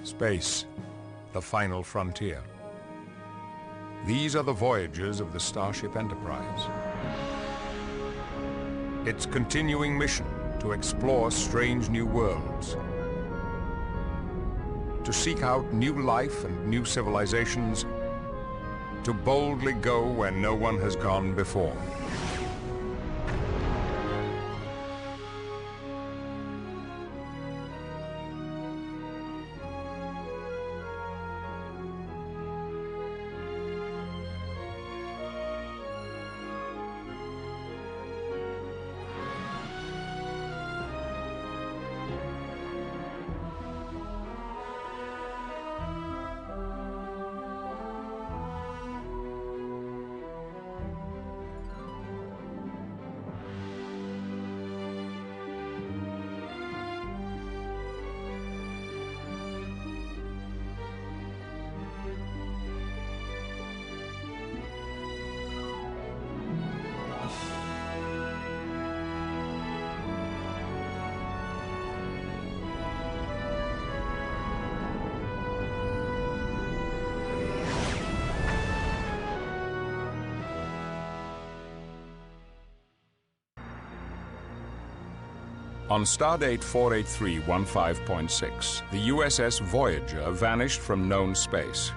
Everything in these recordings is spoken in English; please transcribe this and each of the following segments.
Space, the final frontier. These are the voyages of the Starship Enterprise. Its continuing mission to explore strange new worlds, to seek out new life and new civilizations, to boldly go where no one has gone before. On stardate 48315.6, the USS Voyager vanished from known space.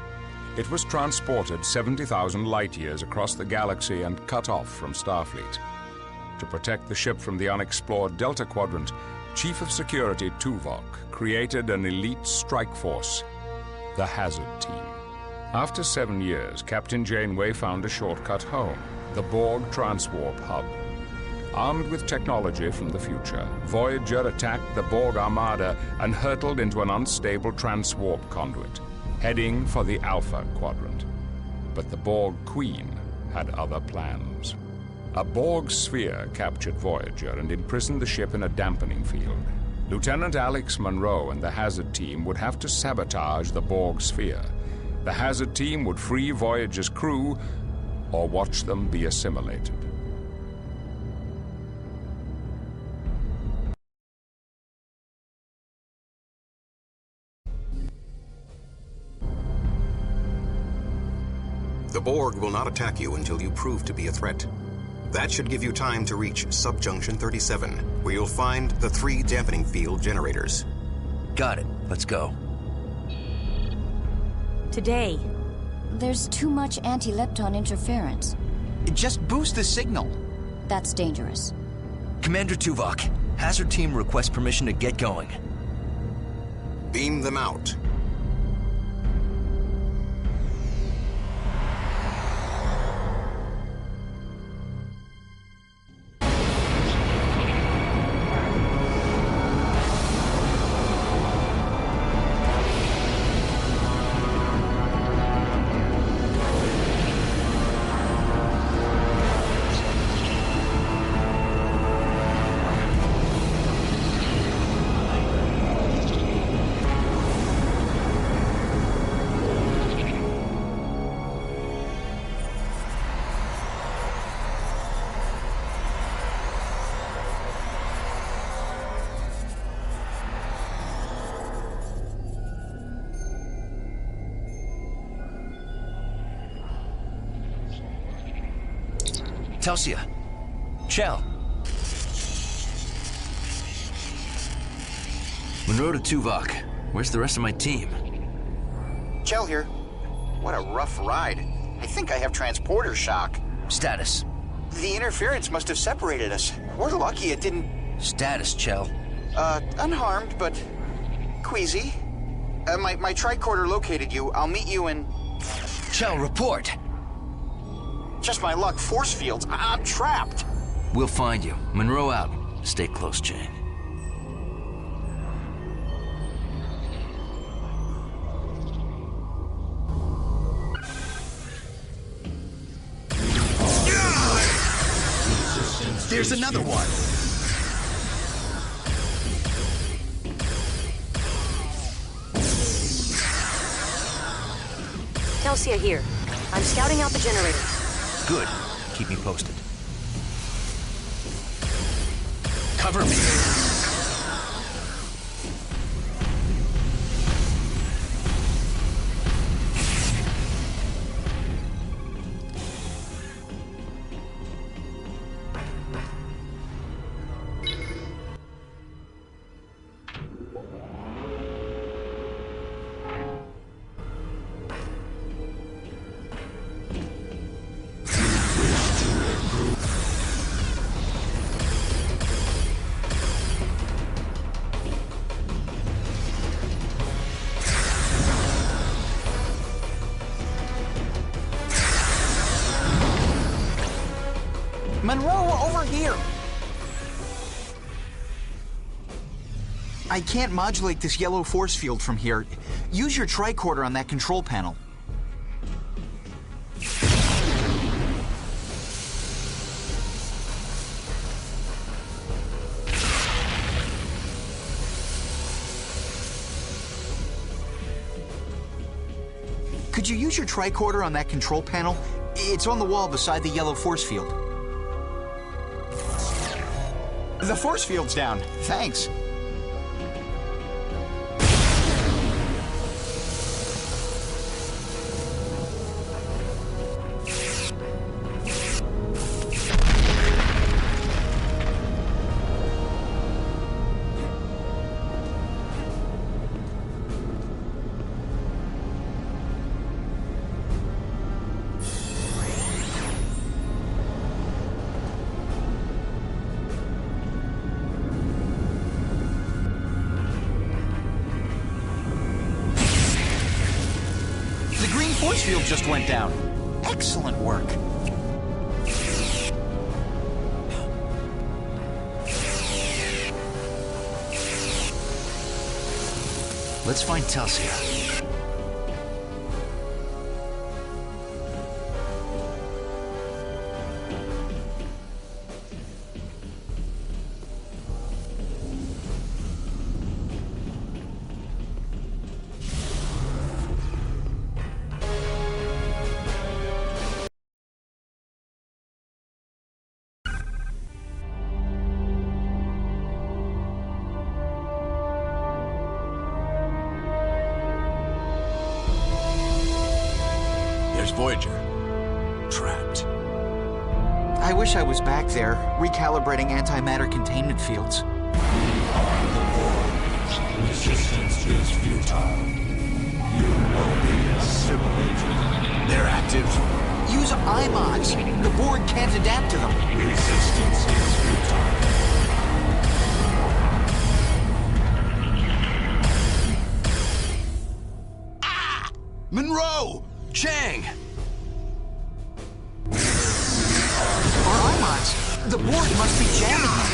It was transported 70,000 light-years across the galaxy and cut off from Starfleet. To protect the ship from the unexplored Delta Quadrant, Chief of Security Tuvok created an elite strike force, the Hazard Team. After 7 years, Captain Janeway found a shortcut home, the Borg Transwarp Hub. Armed with technology from the future, Voyager attacked the Borg Armada and hurtled into an unstable transwarp conduit, heading for the Alpha Quadrant. But the Borg Queen had other plans. A Borg sphere captured Voyager and imprisoned the ship in a dampening field. Lieutenant Alex Munro and the Hazard Team would have to sabotage the Borg sphere. The Hazard Team would free Voyager's crew or watch them be assimilated. The Borg will not attack you until you prove to be a threat. That should give you time to reach Subjunction 37, where you'll find the 3 dampening field generators. Got it. Let's go. Today, there's too much anti-lepton interference. Just boost the signal. That's dangerous. Commander Tuvok, Hazard Team requests permission to get going. Beam them out. Telsia. Chell. Munro to Tuvok. Where's the rest of my team? Chell here. What a rough ride. I think I have transporter shock. Status. The interference must have separated us. We're lucky it didn't... Status, Chell. Unharmed, but queasy. My tricorder located you. I'll meet you in... Chell, report! Just my luck, force fields. I'm trapped. We'll find you. Munro out. Stay close, Jane. There's another one! Telsia here. I'm scouting out the generator. Good. Keep me posted. Cover me. Munro, over here! I can't modulate this yellow force field from here. Use your tricorder on that control panel. Could you use your tricorder on that control panel? It's on the wall beside the yellow force field. The force field's down. Thanks. Force field just went down. Excellent work. Let's find Telsia. Voyager. Trapped. I wish I was back there, recalibrating antimatter containment fields. Resistance is futile. You will be assimilated. They're active. Use eye-mods. The Borg can't adapt to them. Resistance is futile. Munro! Chang! Our eye-mods. The Borg must be jamming them.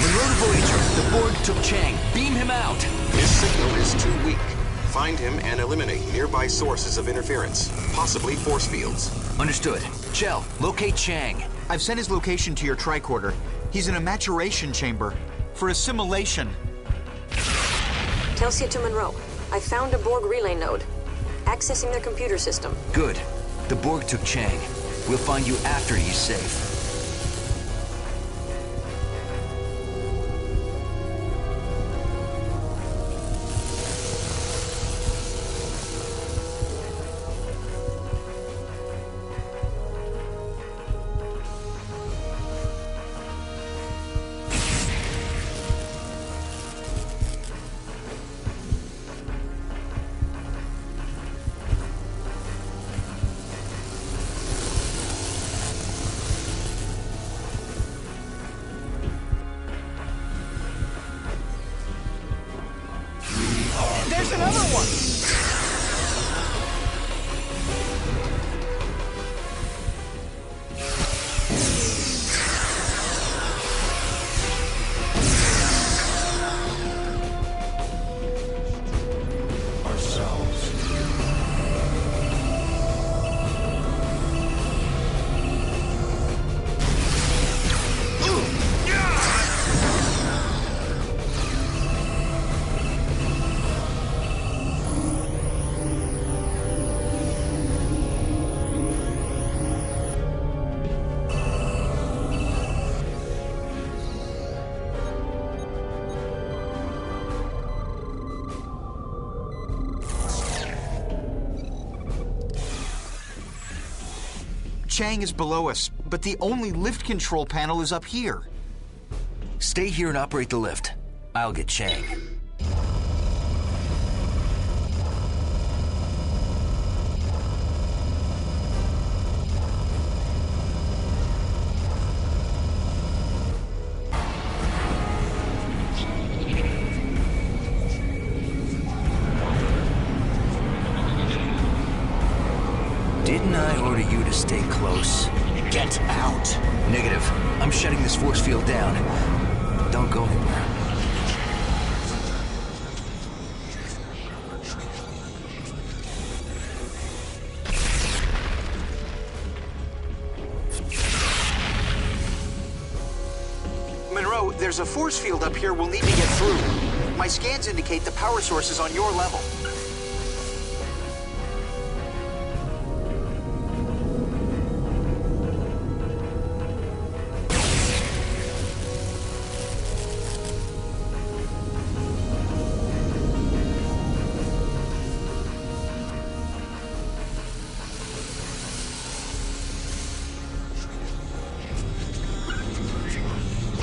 Munro to Voyager. The Borg took Chang. Beam him out. His signal is too weak. Find him and eliminate nearby sources of interference, possibly force fields. Understood. Chell, locate Chang. I've sent his location to your tricorder. He's in a maturation chamber for assimilation. Telsia to Munro. I found a Borg relay node. Accessing their computer system. Good. The Borg took Chang. We'll find you after he's safe. There's another one! Chang is below us, but the only lift control panel is up here. Stay here and operate the lift. I'll get Chang. Didn't I order you stay close. Get out! Negative. I'm shutting this force field down. Don't go anywhere. Munro, there's a force field up here we'll need to get through. My scans indicate the power source is on your level.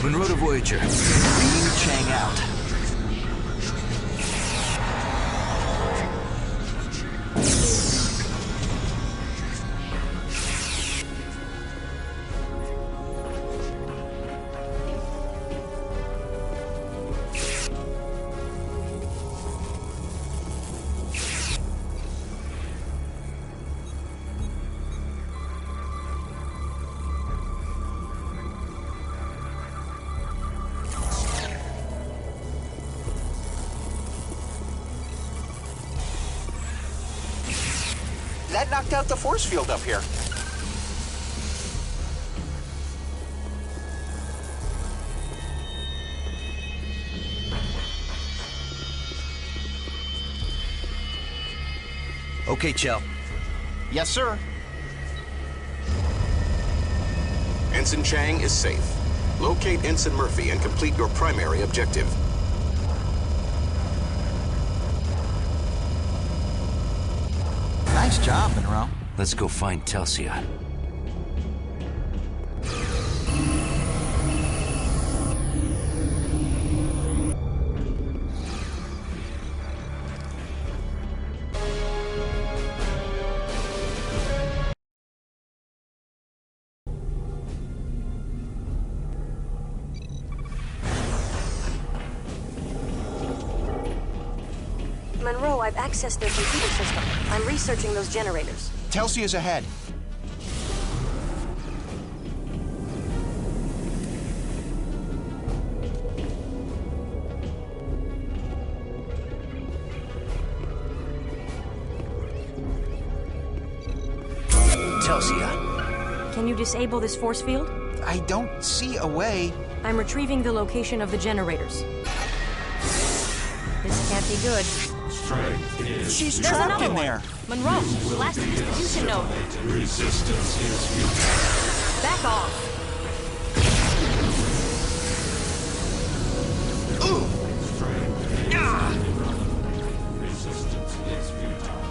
Munro to Voyager. Beam Chang out. That knocked out the force field up here. Okay, Chell. Yes, sir. Ensign Chang is safe. Locate Ensign Murphy and complete your primary objective. Nice job, Munro. Let's go find Telsia. Munro, I've accessed their computer system. I'm researching those generators. Telsia's ahead. Telsia. Can you disable this force field? I don't see a way. I'm retrieving the location of the generators. This can't be good. Strength is She's There's trapped another in one. there. Munro, last distribution node. resistance is futile. Back off. Strength is resistance is futile.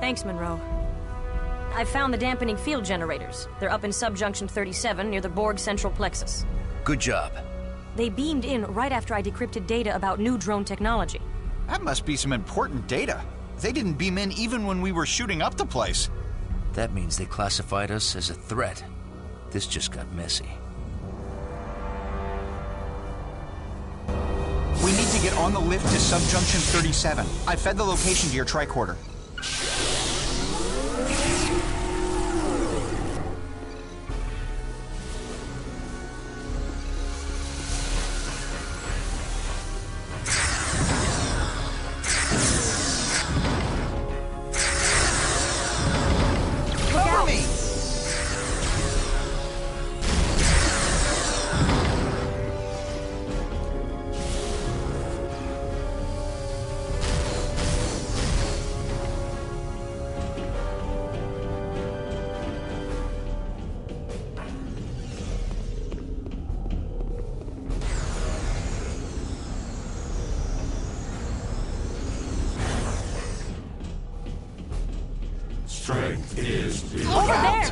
Thanks, Munro. I've found the dampening field generators. They're up in subjunction 37 near the Borg central plexus. Good job. They beamed in right after I decrypted data about new drone technology. That must be some important data. They didn't beam in even when we were shooting up the place. That means they classified us as a threat. This just got messy. We need to get on the lift to subjunction 37. I fed the location to your tricorder. Cover me! Strength is Over there!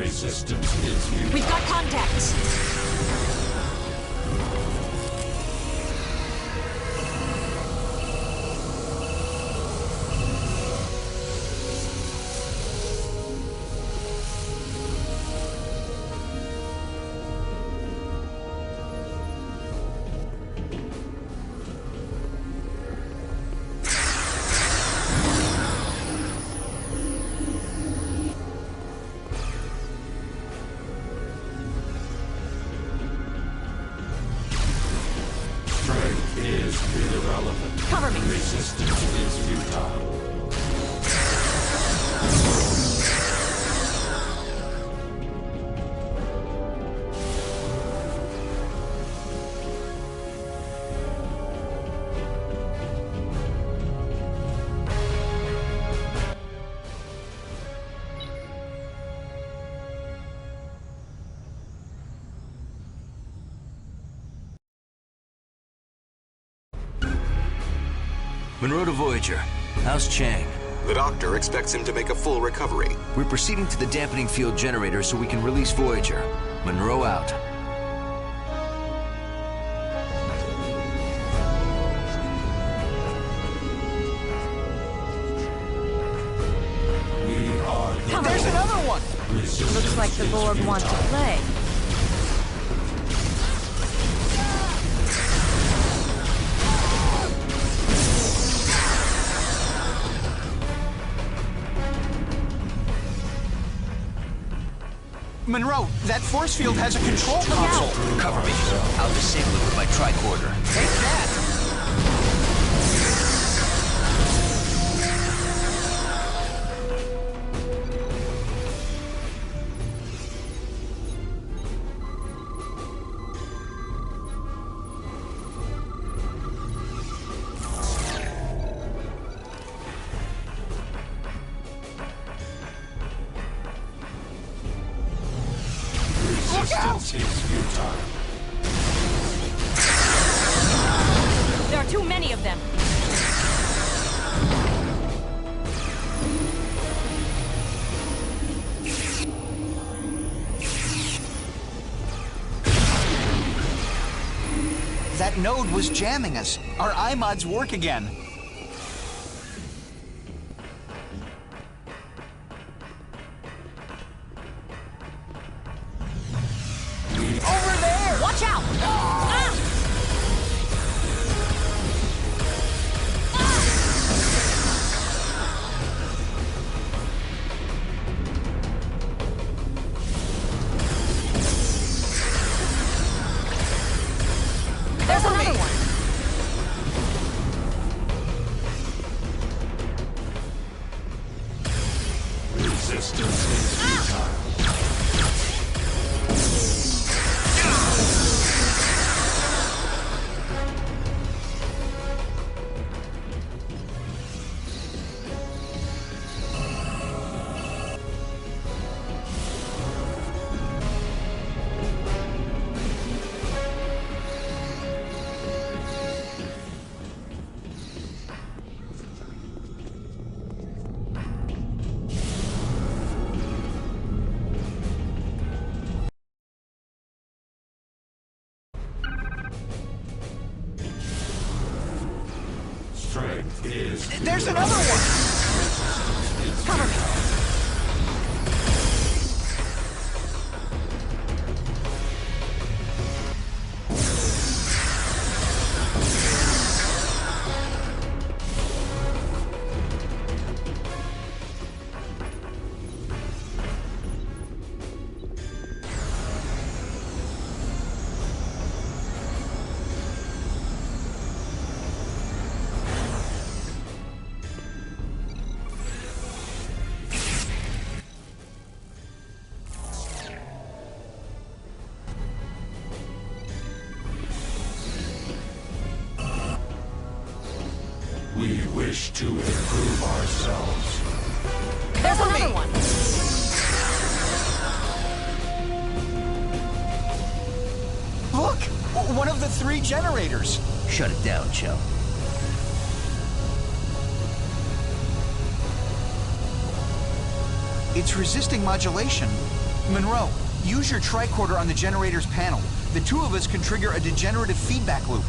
Resistance is futile. We've got contacts. Strength is irrelevant. Cover me. Resistance is futile. Munro to Voyager. How's Chang? The doctor expects him to make a full recovery. We're proceeding to the dampening field generator so we can release Voyager. Munro out. We are the There's Another one! resistance. Looks like the Borg want to play. Munro, that force field has a control console. Cover me. I'll disable it with my tricorder. Take that! Resistance is futile. There are too many of them. That node was jamming us. Our iMods work again. Over there! Watch out! Ah! There's another one. Resistance is futile. Strength is There's another one! Cover me. We wish to improve ourselves. There's another one. Look! One of the 3 generators. Shut it down, Chell. It's resisting modulation, Munro, use your tricorder on the generator's panel. The two of us can trigger a degenerative feedback loop.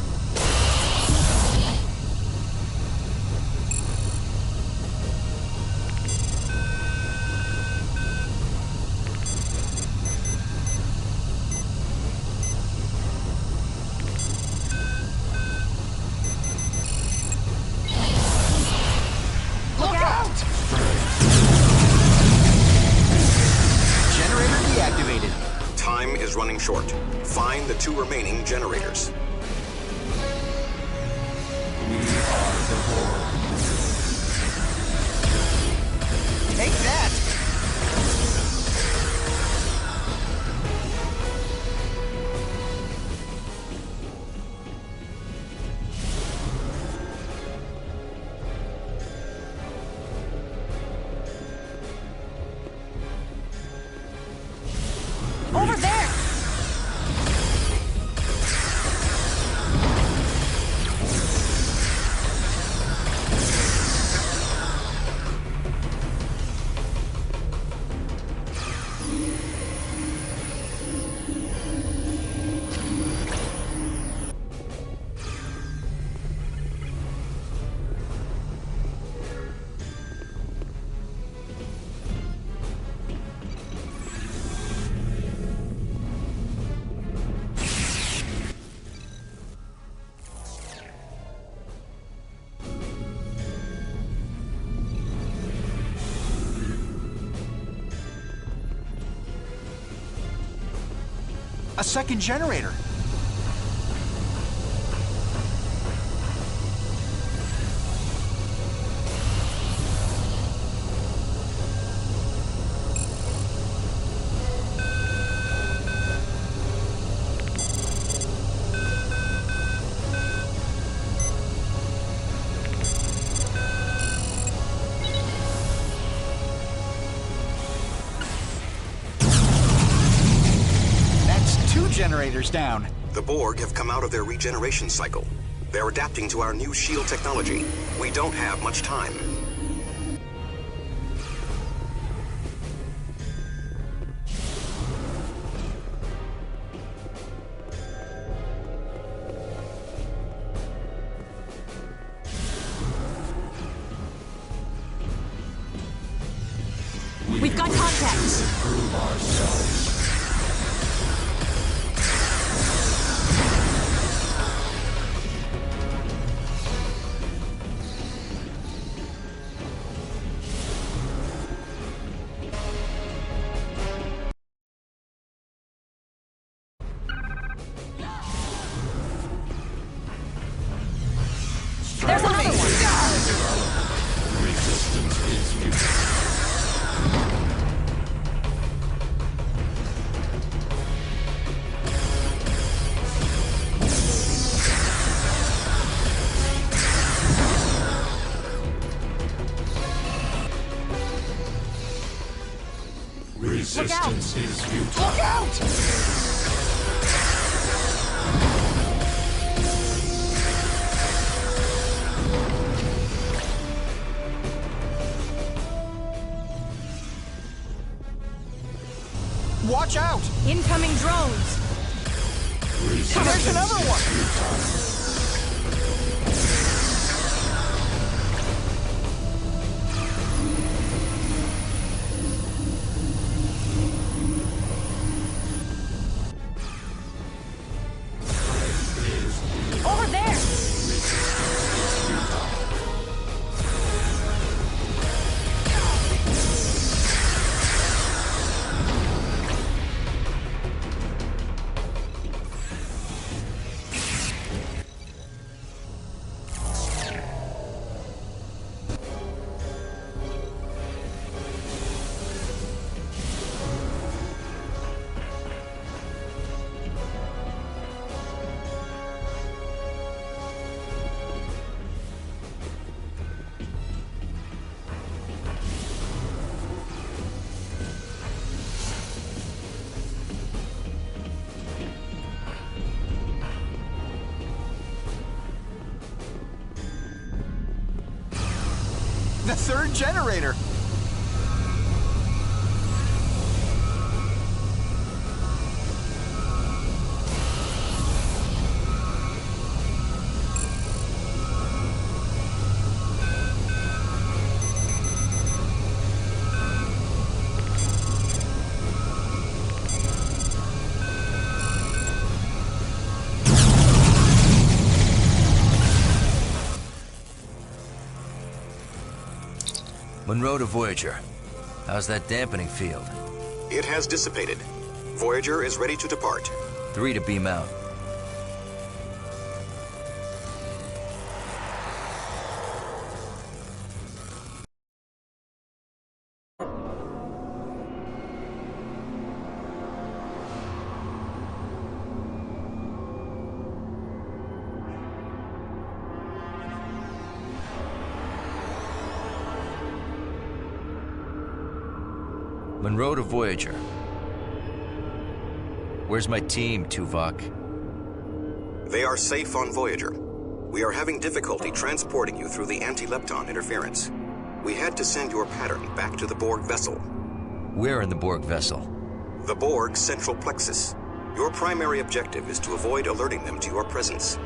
Time is running short. Find the two remaining generators. Take that! Over there! A second generator. Generators down. The Borg have come out of their regeneration cycle. They're adapting to our new shield technology. We don't have much time. We've got contacts. Prove ourselves. There's another one! Resistance is futile. Resistance is futile. Look out! Watch out! Incoming drones! There's another one! Over there! The third generator! Munro to Voyager. How's that dampening field? It has dissipated. Voyager is ready to depart. 3 to beam out. Munro to Voyager. Where's my team, Tuvok? They are safe on Voyager. We are having difficulty transporting you through the anti-lepton interference. We had to send your pattern back to the Borg vessel. Where in the Borg vessel? The Borg central plexus. Your primary objective is to avoid alerting them to your presence.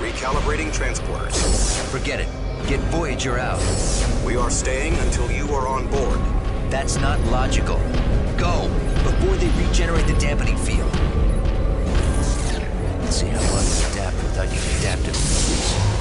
Recalibrating transporters. Forget it. Get Voyager out. We are staying until you are on board. That's not logical. Go, before they regenerate the dampening field. Let's see how long you adapt without using adaptive moves.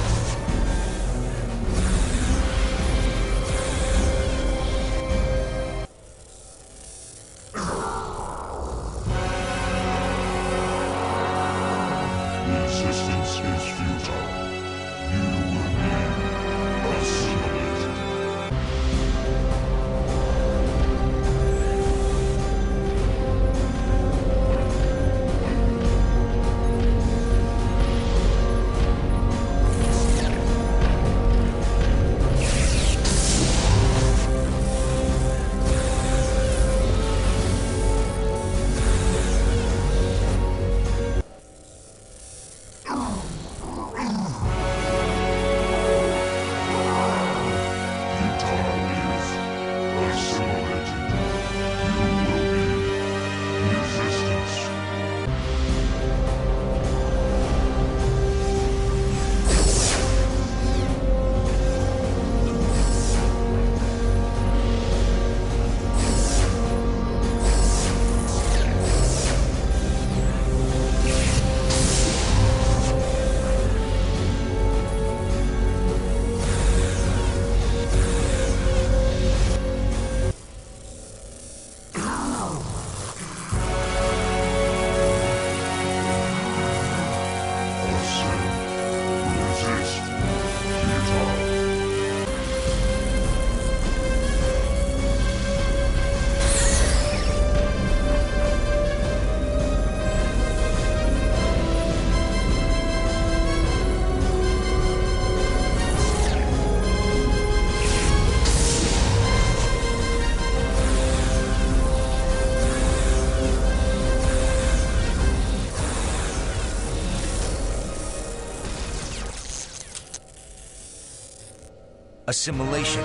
Assimilation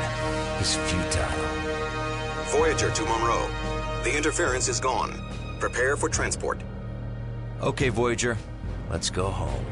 is futile. Voyager to Munro. The interference is gone. Prepare for transport. Okay, Voyager. Let's go home.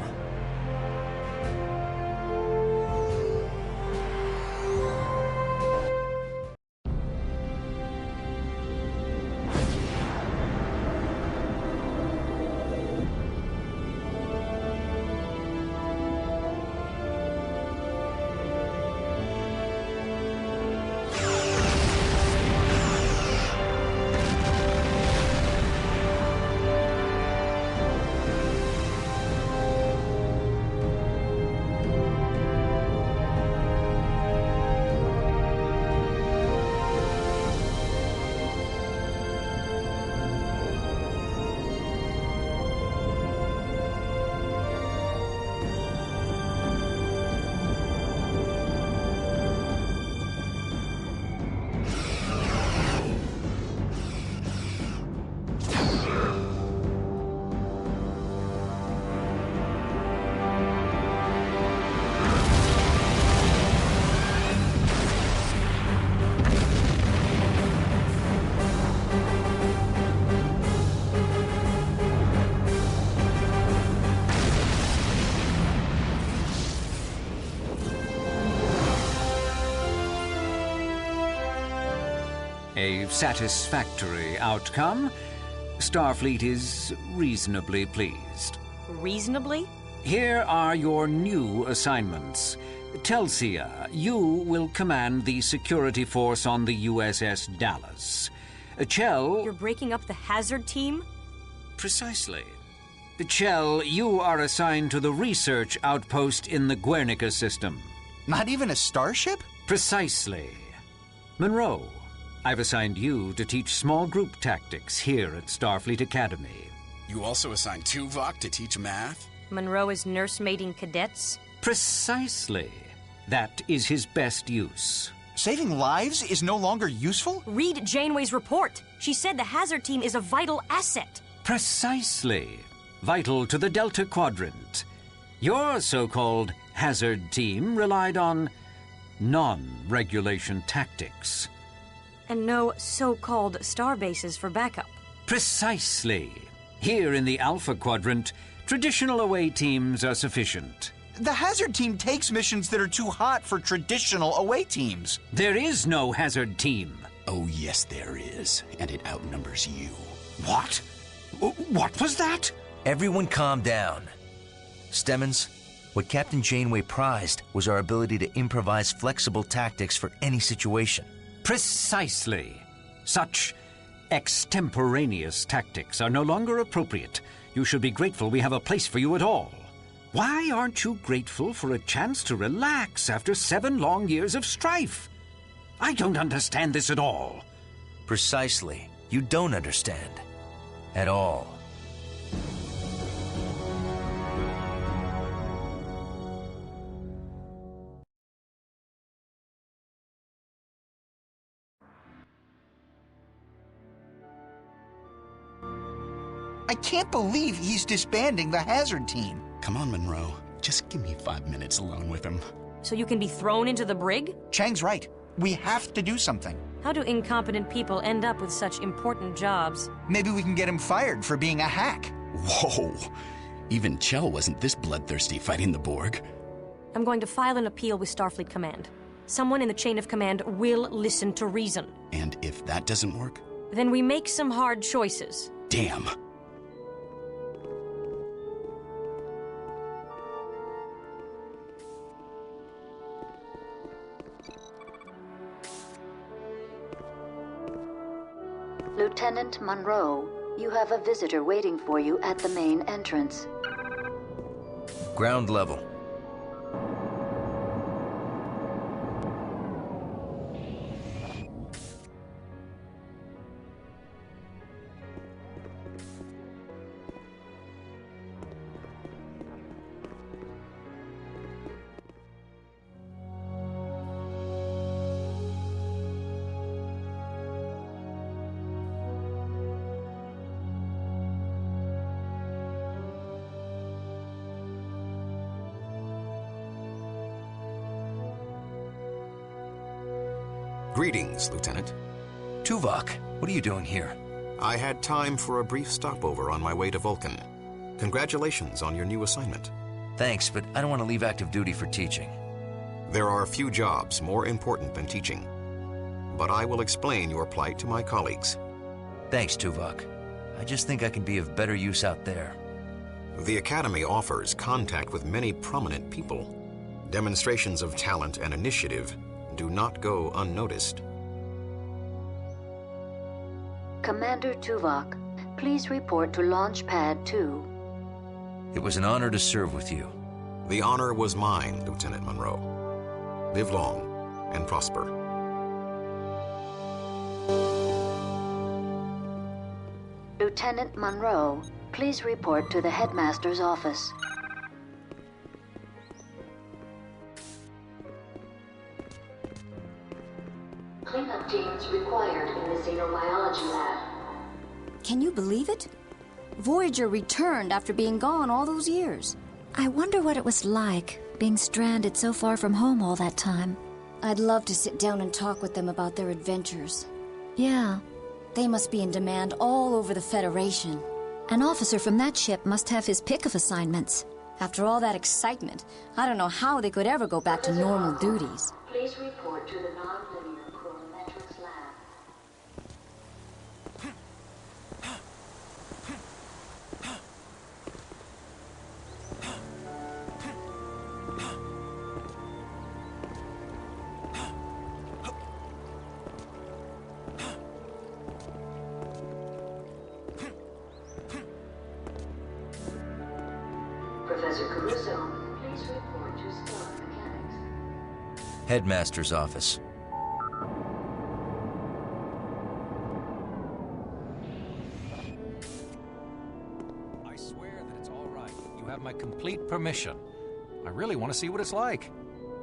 A satisfactory outcome. Starfleet is reasonably pleased. Reasonably? Here are your new assignments. Telsia, you will command the security force on the USS Dallas. Chell... You're breaking up the hazard team? Precisely. Chell, you are assigned to the research outpost in the Guernica system. Not even a starship? Precisely. Munro, I've assigned you to teach small group tactics here at Starfleet Academy. You also assigned Tuvok to teach math? Munro is nursemaiding cadets? Precisely. That is his best use. Saving lives is no longer useful? Read Janeway's report. She said the hazard team is a vital asset. Precisely. Vital to the Delta Quadrant. Your so-called hazard team relied on non-regulation tactics. And no so-called star bases for backup. Precisely. Here in the Alpha Quadrant, traditional away teams are sufficient. The hazard team takes missions that are too hot for traditional away teams. There is no hazard team. Oh, yes, there is. And it outnumbers you. What? What was that? Everyone calm down. Stemmons, what Captain Janeway prized was our ability to improvise flexible tactics for any situation. Precisely. Such extemporaneous tactics are no longer appropriate. You should be grateful we have a place for you at all. Why aren't you grateful for a chance to relax after 7 long years of strife? I don't understand this at all. Precisely. You don't understand. At all. I can't believe he's disbanding the hazard team. Come on, Munro. Just give me 5 minutes alone with him. So you can be thrown into the brig? Chang's right. We have to do something. How do incompetent people end up with such important jobs? Maybe we can get him fired for being a hack. Whoa! Even Chell wasn't this bloodthirsty fighting the Borg. I'm going to file an appeal with Starfleet Command. Someone in the chain of command will listen to reason. And if that doesn't work? Then we make some hard choices. Damn! Lieutenant Munro, you have a visitor waiting for you at the main entrance. Ground level. Greetings, Lieutenant. Tuvok, what are you doing here? I had time for a brief stopover on my way to Vulcan. Congratulations on your new assignment. Thanks, but I don't want to leave active duty for teaching. There are few jobs more important than teaching. But I will explain your plight to my colleagues. Thanks, Tuvok. I just think I can be of better use out there. The Academy offers contact with many prominent people. Demonstrations of talent and initiative do not go unnoticed. Commander Tuvok, please report to Launch Pad 2. It was an honor to serve with you. The honor was mine, Lieutenant Munro. Live long and prosper. Lieutenant Munro, please report to the Headmaster's office. Cleanup teams required in the xenobiology lab. Can you believe it? Voyager returned after being gone all those years. I wonder what it was like, being stranded so far from home all that time. I'd love to sit down and talk with them about their adventures. Yeah, they must be in demand all over the Federation. An officer from that ship must have his pick of assignments. After all that excitement, I don't know how they could ever go back to normal duties. Please report to the non-linear chronometrics lab. Professor Caruso, please report to Stellar Mechanics. Headmaster's office. I swear that it's all right. You have my complete permission. I really want to see what it's like.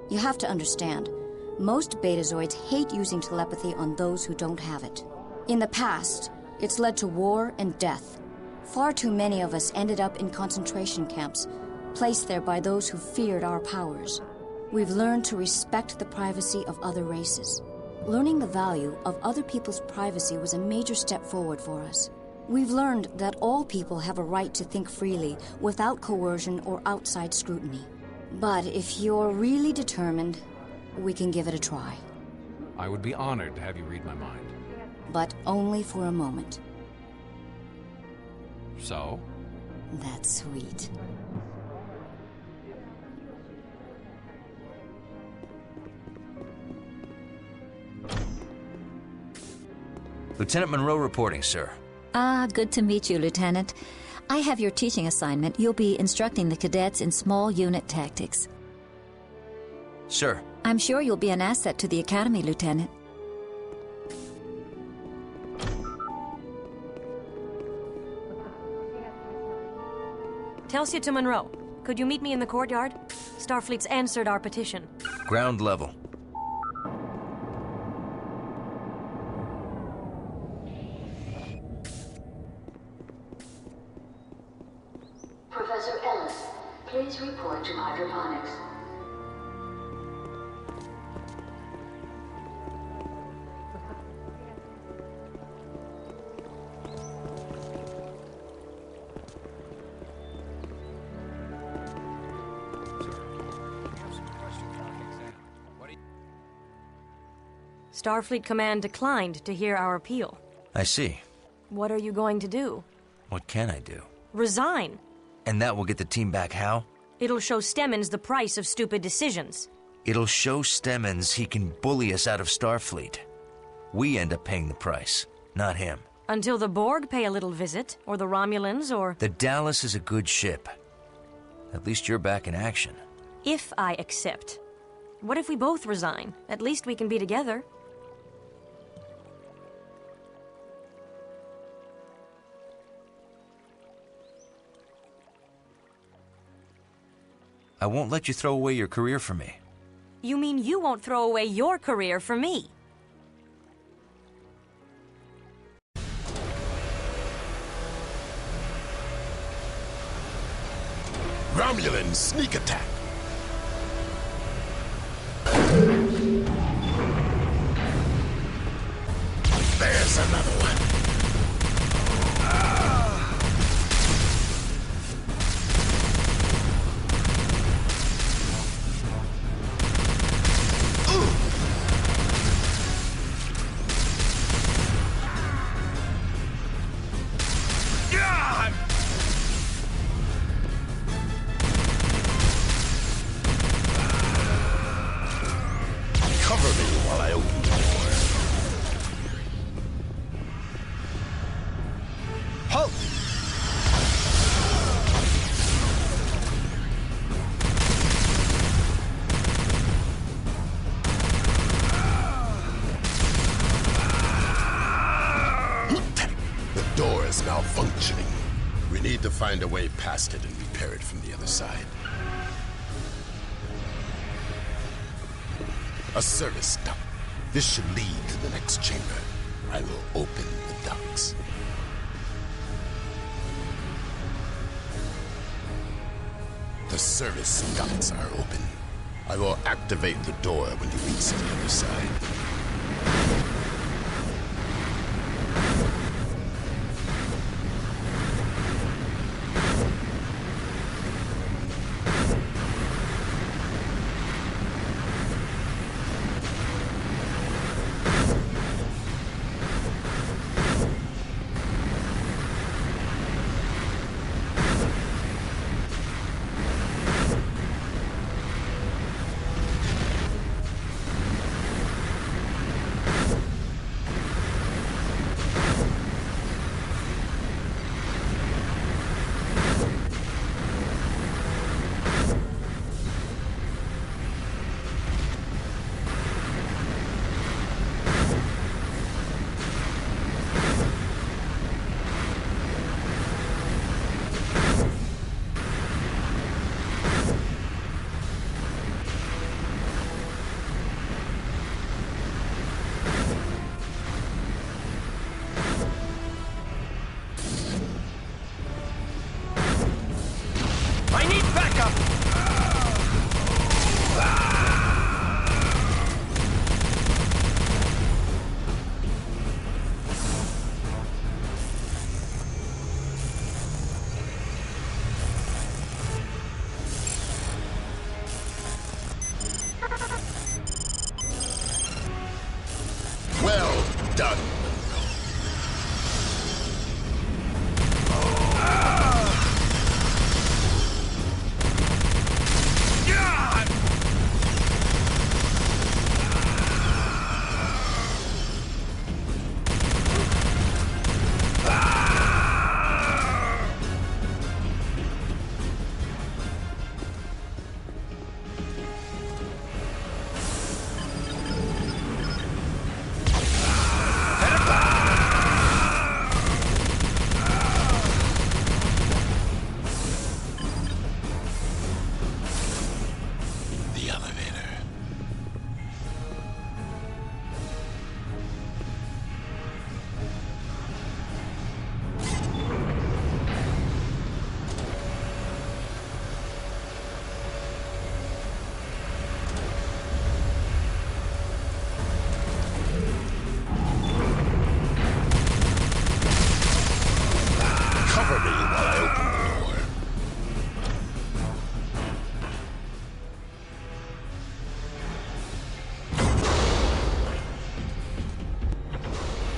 You have to understand, most Betazoids hate using telepathy on those who don't have it. In the past, it's led to war and death. Far too many of us ended up in concentration camps, placed there by those who feared our powers. We've learned to respect the privacy of other races. Learning the value of other people's privacy was a major step forward for us. We've learned that all people have a right to think freely without coercion or outside scrutiny. But if you're really determined, we can give it a try. I would be honored to have you read my mind. But only for a moment. So? That's sweet. Lieutenant Munro reporting, sir. Good to meet you, Lieutenant. I have your teaching assignment. You'll be instructing the cadets in small unit tactics. Sir. I'm sure you'll be an asset to the Academy, Lieutenant. Telsia to Munro. Could you meet me in the courtyard? Starfleet's answered our petition. Ground level. Professor Ellis, please report to hydroponics. Starfleet Command declined to hear our appeal. I see. What are you going to do? What can I do? Resign. And that will get the team back how? It'll show Stemmons the price of stupid decisions. It'll show Stemmons he can bully us out of Starfleet. We end up paying the price, not him. Until the Borg pay a little visit, or the Romulans, or... The Dallas is a good ship. At least you're back in action. If I accept. What if we both resign? At least we can be together. I won't let you throw away your career for me. You mean you won't throw away your career for me? Romulan sneak attack. There's another one. Cover me while I open the door. Halt! The door is malfunctioning. We need to find a way past it and repair it from the other side. A service duct. This should lead to the next chamber. I will open the ducts. The service ducts are open. I will activate the door when you reach the other side. done.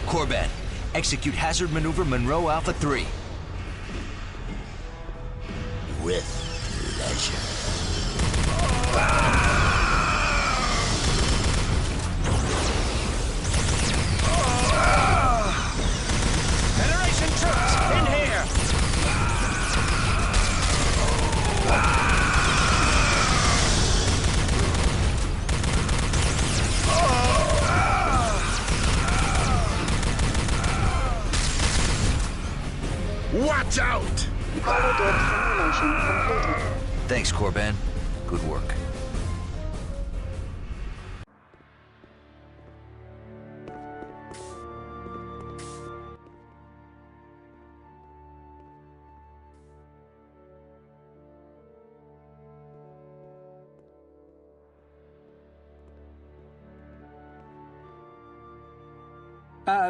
Korban, execute hazard maneuver Munro Alpha 3. With pleasure. Federation troops, in here! Watch out! Holodeck simulation completed. Thanks, Korban. Good work.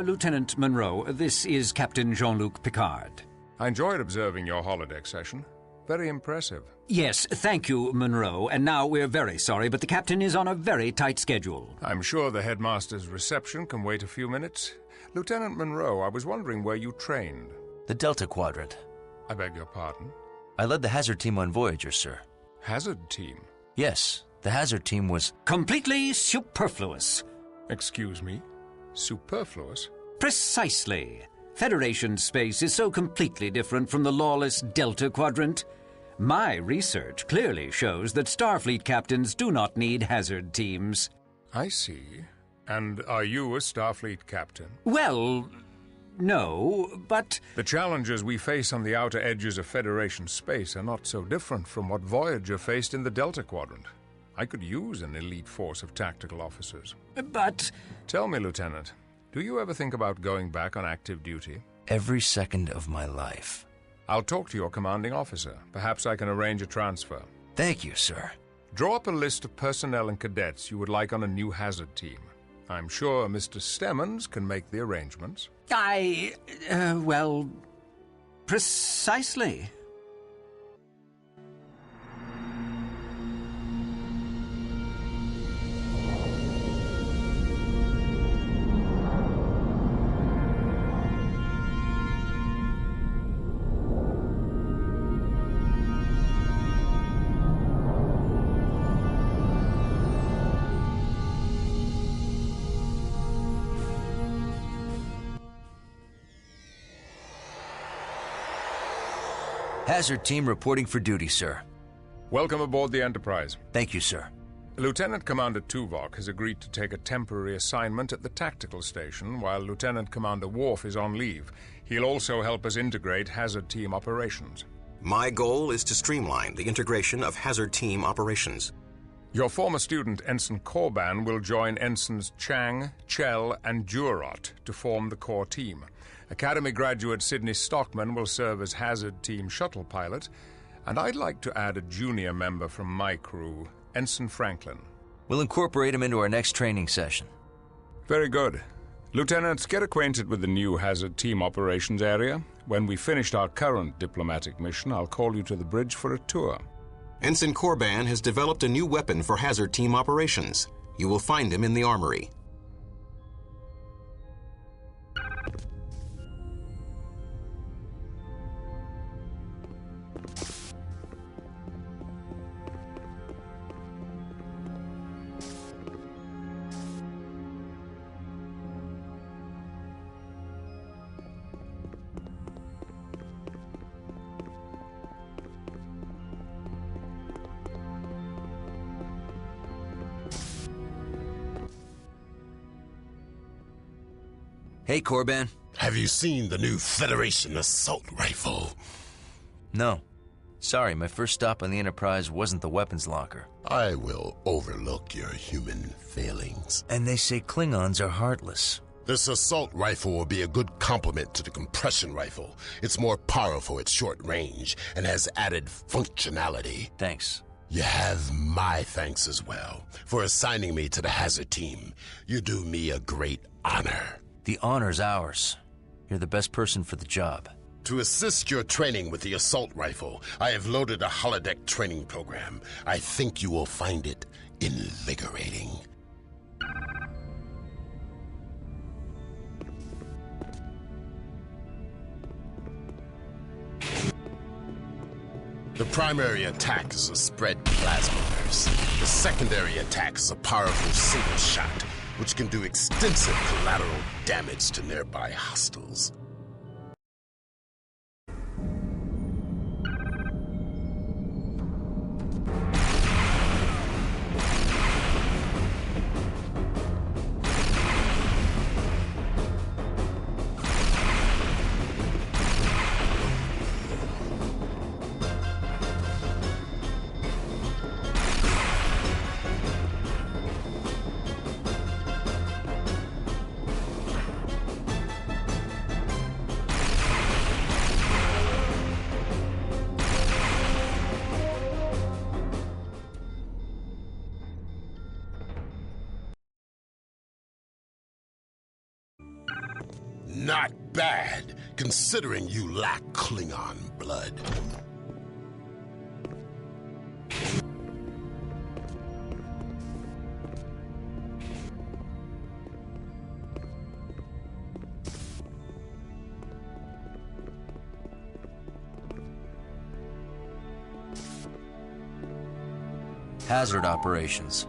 Lieutenant Munro, this is Captain Jean-Luc Picard. I enjoyed observing your holodeck session. Very impressive. Yes, thank you, Munro. And now we're very sorry, but the captain is on a very tight schedule. I'm sure the headmaster's reception can wait a few minutes. Lieutenant Munro, I was wondering where you trained. The Delta Quadrant. I beg your pardon? I led the hazard team on Voyager, sir. Hazard team? Yes, the hazard team was... completely superfluous. Excuse me? Superfluous? Precisely. Federation space is so completely different from the lawless Delta Quadrant. My research clearly shows that Starfleet captains do not need hazard teams. I see. And are you a Starfleet captain? Well, no, but... The challenges we face on the outer edges of Federation space are not so different from what Voyager faced in the Delta Quadrant. I could use an elite force of tactical officers. But... Tell me, Lieutenant, do you ever think about going back on active duty? Every second of my life. I'll talk to your commanding officer. Perhaps I can arrange a transfer. Thank you, sir. Draw up a list of personnel and cadets you would like on a new hazard team. I'm sure Mr. Stemmons can make the arrangements. Well, precisely. Hazard team reporting for duty, sir. Welcome aboard the Enterprise. Thank you, sir. Lieutenant Commander Tuvok has agreed to take a temporary assignment at the tactical station while Lieutenant Commander Worf is on leave. He'll also help us integrate hazard team operations. My goal is to streamline the integration of hazard team operations. Your former student, Ensign Korban, will join Ensigns Chang, Chell, and Jurot to form the core team. Academy graduate Sidney Stockman will serve as hazard team shuttle pilot, and I'd like to add a junior member from my crew, Ensign Franklin. We'll incorporate him into our next training session. Very good. Lieutenants, get acquainted with the new hazard team operations area. When we've finished our current diplomatic mission, I'll call you to the bridge for a tour. Ensign Korban has developed a new weapon for hazard team operations. You will find him in the armory. Hey, Korban. Have you seen the new Federation assault rifle? No. Sorry, my first stop on the Enterprise wasn't the weapons locker. I will overlook your human failings. And they say Klingons are heartless. This assault rifle will be a good complement to the compression rifle. It's more powerful at short range and has added functionality. Thanks. You have my thanks as well for assigning me to the Hazard team. You do me a great honor. The honor's ours. You're the best person for the job. To assist your training with the assault rifle, I have loaded a holodeck training program. I think you will find it invigorating. The primary attack is a spread plasma burst. The secondary attack is a powerful single shot, which can do extensive collateral damage to nearby hostiles. Not bad, considering you lack Klingon blood. Hazard operations.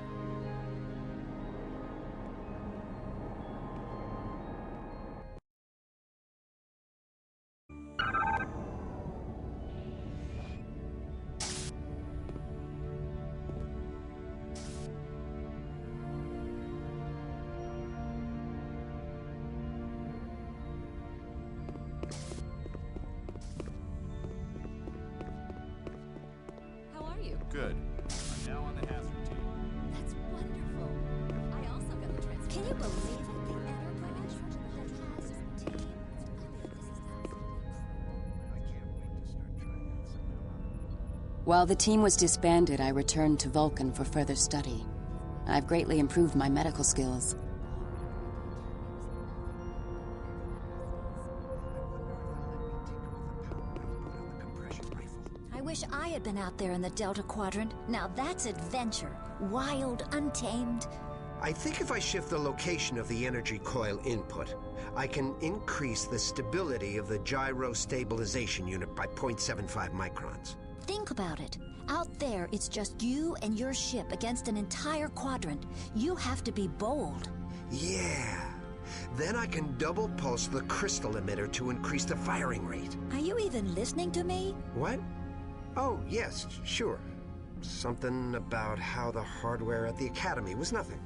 Good. I'm now on the hazard team. That's wonderful. I also got the transfer. Can you believe it? The Enterprise has a team. I can't wait to start trying out some. While the team was disbanded, I returned to Vulcan for further study. I've greatly improved my medical skills. I wish I had been out there in the Delta Quadrant. Now that's adventure. Wild, untamed. I think if I shift the location of the energy coil input, I can increase the stability of the gyro stabilization unit by 0.75 microns. Think about it. Out there, it's just you and your ship against an entire quadrant. You have to be bold. Yeah. Then I can double pulse the crystal emitter to increase the firing rate. Are you even listening to me? What? Oh, yes, sure. Something about how the hardware at the Academy was nothing.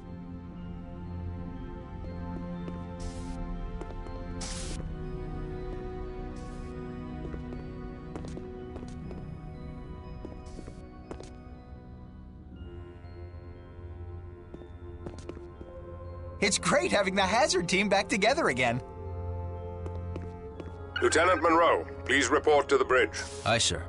It's great having the Hazard team back together again. Lieutenant Munro, please report to the bridge. Aye, sir.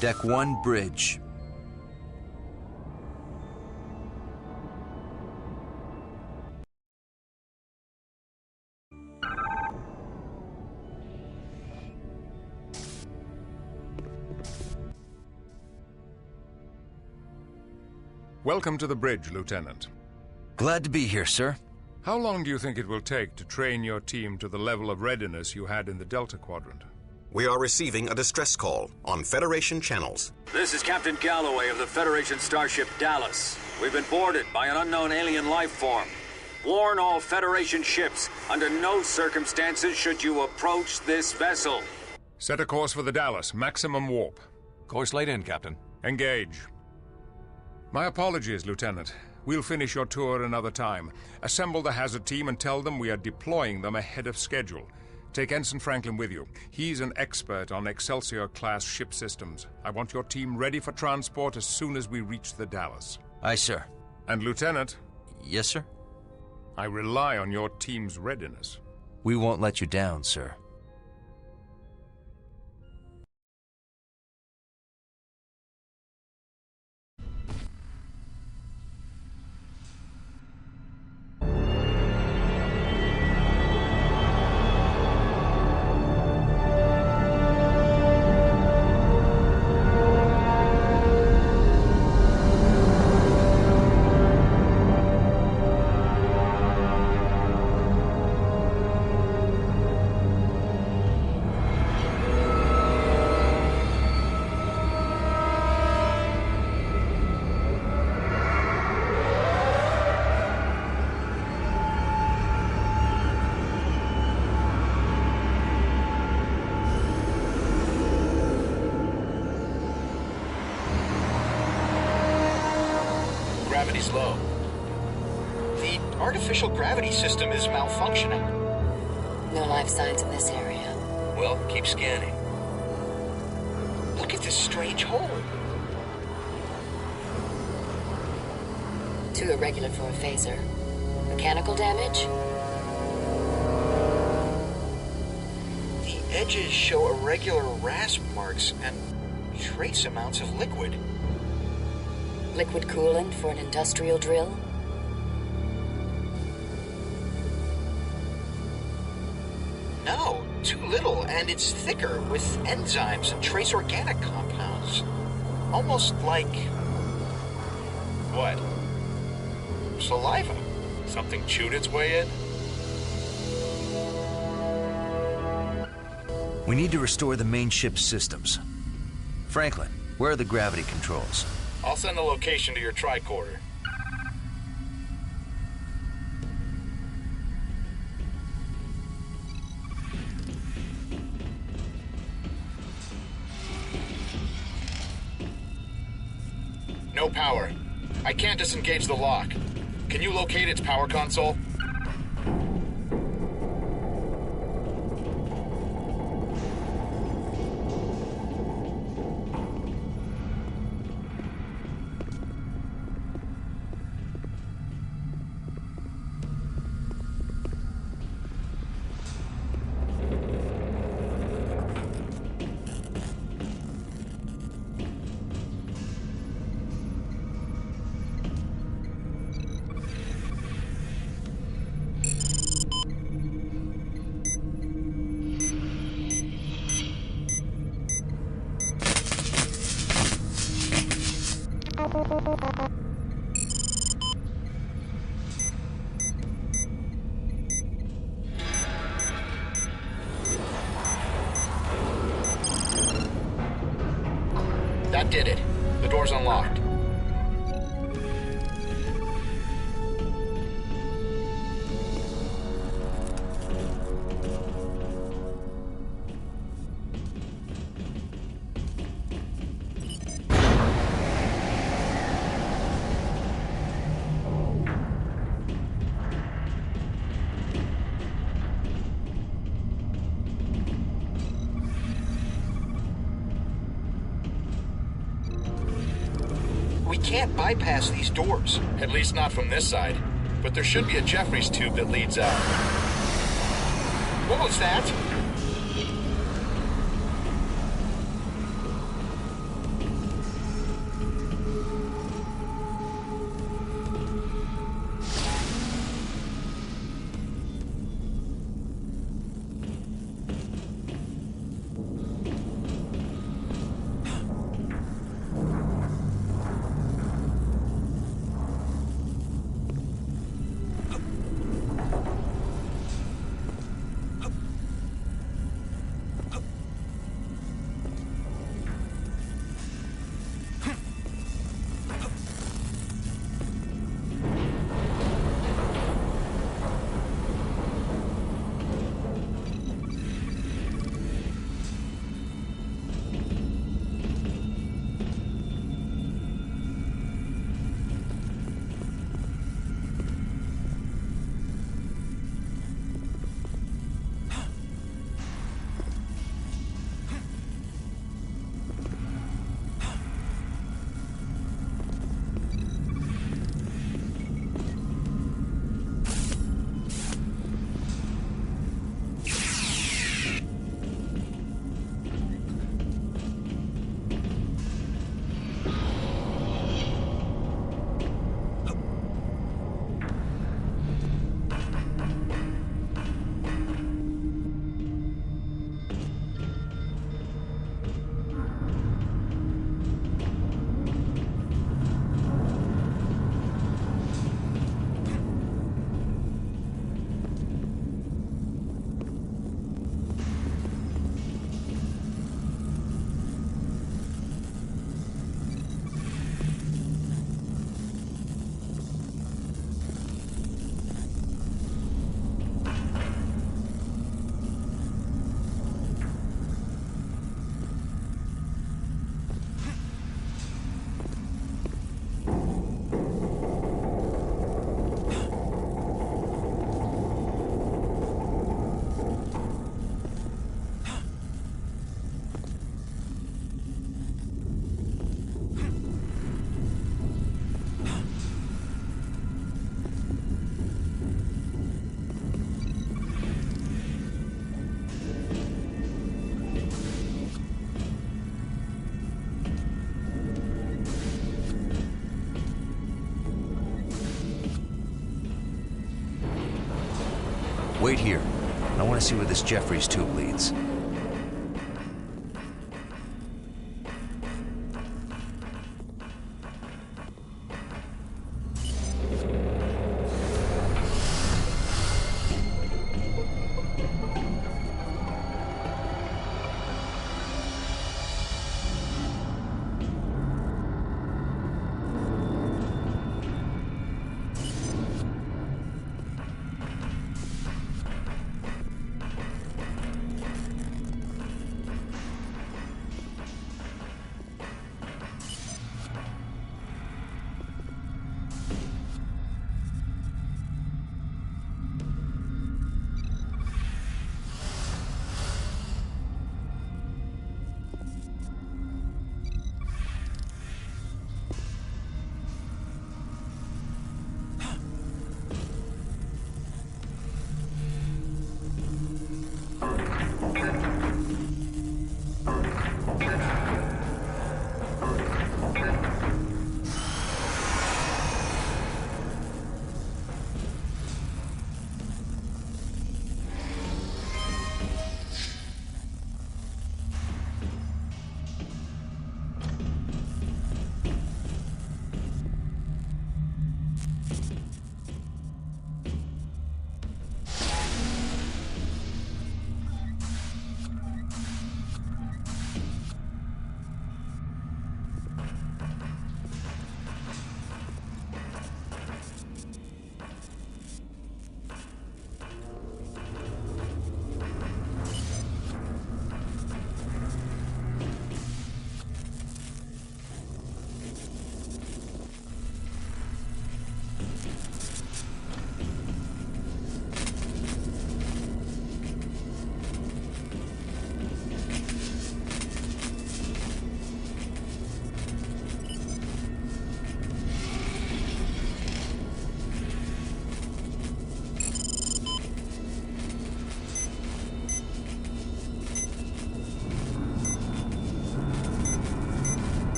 Deck 1, bridge. Welcome to the bridge, Lieutenant. Glad to be here, sir. How long do you think it will take to train your team to the level of readiness you had in the Delta Quadrant? We are receiving a distress call on Federation channels. This is Captain Galloway of the Federation starship Dallas. We've been boarded by an unknown alien life form. Warn all Federation ships, under no circumstances should you approach this vessel. Set a course for the Dallas, maximum warp. Course laid in, Captain. Engage. My apologies, Lieutenant. We'll finish your tour another time. Assemble the hazard team and tell them we are deploying them ahead of schedule. Take Ensign Franklin with you. He's an expert on Excelsior-class ship systems. I want your team ready for transport as soon as we reach the Dallas. Aye, sir. And Lieutenant? Yes, sir? I rely on your team's readiness. We won't let you down, sir. Gravity's low. The artificial gravity system is malfunctioning. No life signs in this area. Well, keep scanning. Look at this strange hole. Too irregular for a phaser. Mechanical damage? The edges show irregular rasp marks and trace amounts of liquid. Liquid coolant for an industrial drill? No, too little, and it's thicker with enzymes and trace organic compounds. Almost like... What? Saliva. Something chewed its way in? We need to restore the main ship's systems. Franklin, where are the gravity controls? I'll send the location to your tricorder. No power. I can't disengage the lock. Can you locate its power console? That did it. The door's unlocked. We can't bypass these doors. At least not from this side. But there should be a Jeffries tube that leads out. What was that? Wait here. I want to see where this Jeffries tube leads.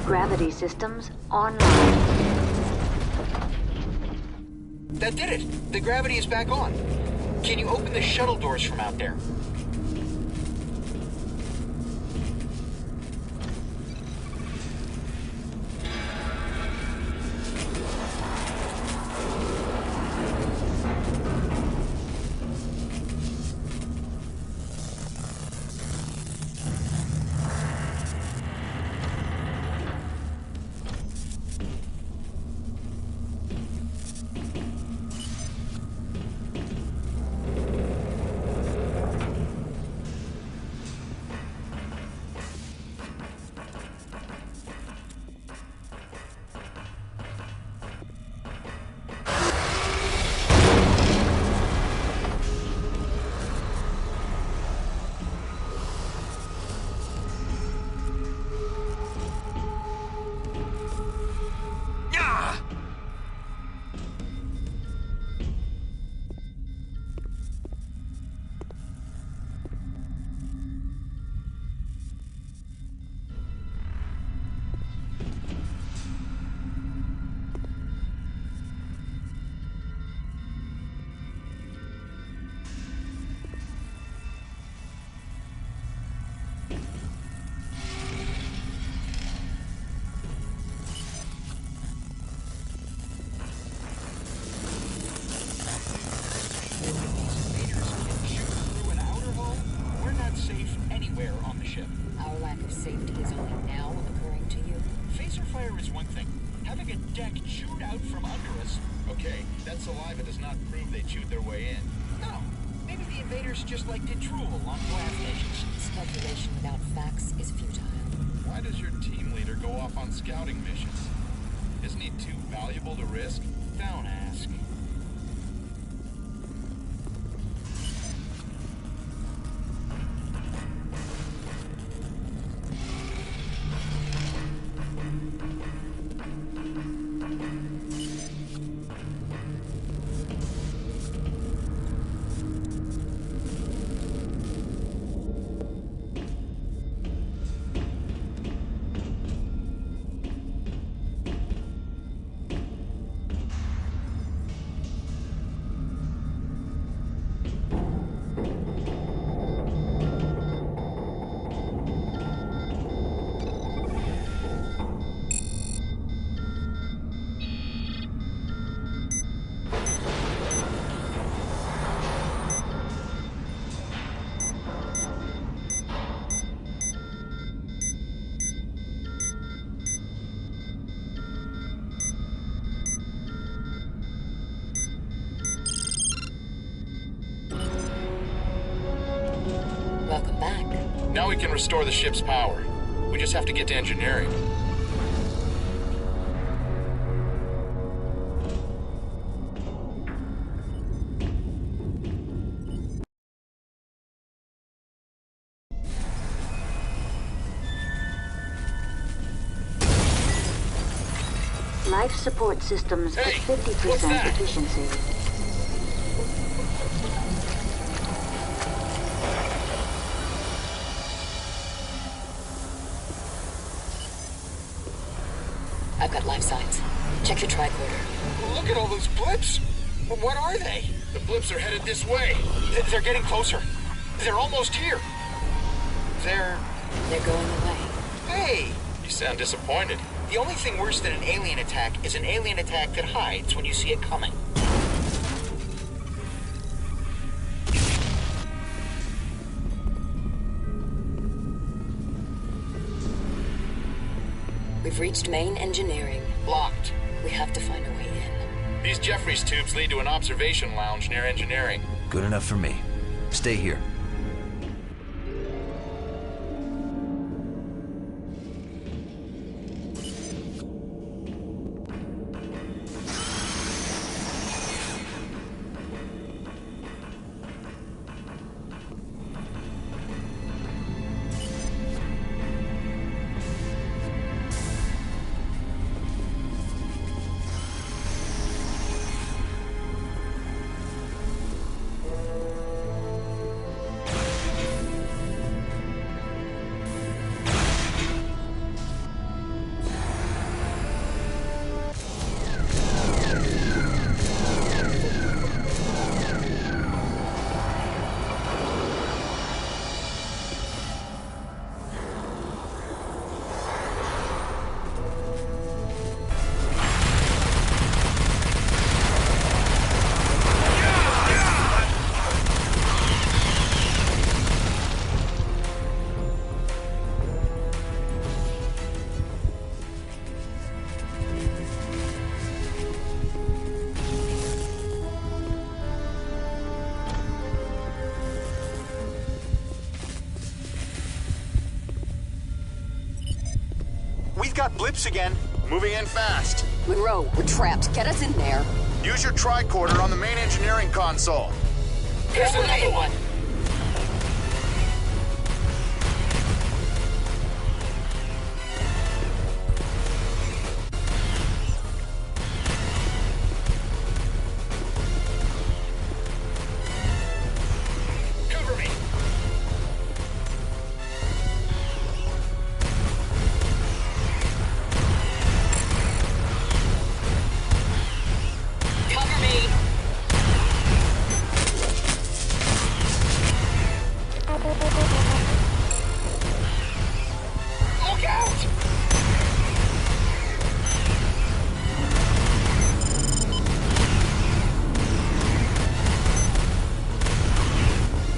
Gravity systems online. That did it! The gravity is back on. Can you open the shuttle doors from out there? Saliva does not prove they chewed their way in. No. Maybe the invaders just like to drool along glass edges. Speculation without facts is futile. Why does your team leader go off on scouting missions? Isn't he too valuable to risk? Don't ask. back. Now we can restore the ship's power. We just have to get to engineering. Life support systems at 50% efficiency. I've got life signs. Check your tricorder. Look at all those blips! What are they? The blips are headed this way. They're getting closer. They're almost here. They're going away. Hey! You sound disappointed. The only thing worse than an alien attack is an alien attack that hides when you see it coming. We've reached main engineering. Blocked. We have to find a way in. These Jeffries tubes lead to an observation lounge near engineering. Good enough for me. Stay here. We've got blips again. Moving in fast. Munro, we're trapped. Get us in there. Use your tricorder on the main engineering console. Here's another one. Cover me. Cover me. Look out!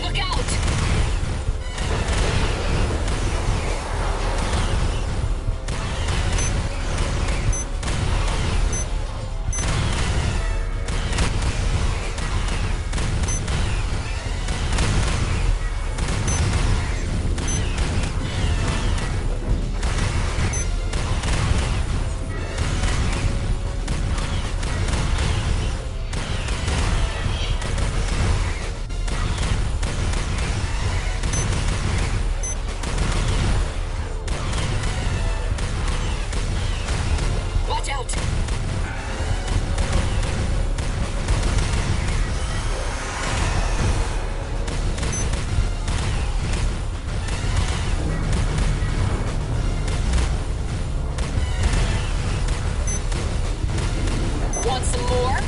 Look out! Watch out! Want some more?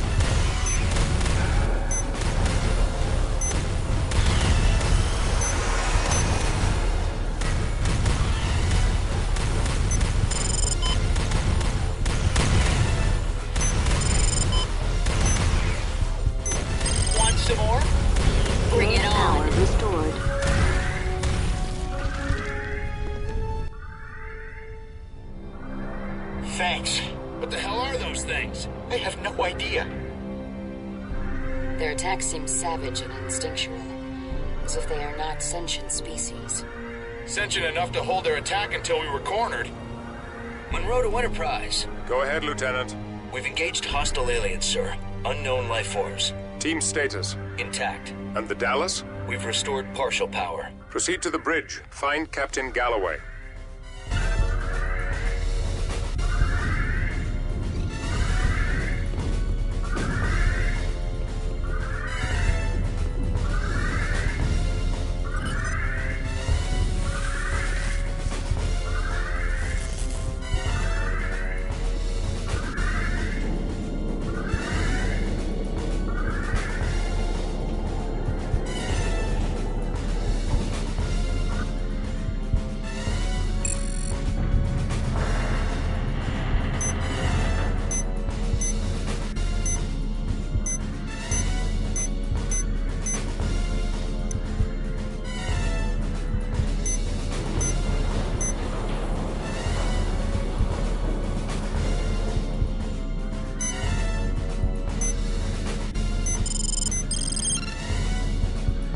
Want some more? Bring it Power on. restored. Thanks. What the hell are those things? I have no idea. Their attack seems savage and instinctual. as if they are not sentient species. Sentient enough to hold their attack until we were cornered. Munro to Enterprise. Go ahead, Lieutenant. We've engaged hostile aliens, sir. Unknown life forms. Team status? Intact. And the Dallas? We've restored partial power. Proceed to the bridge. Find Captain Galloway.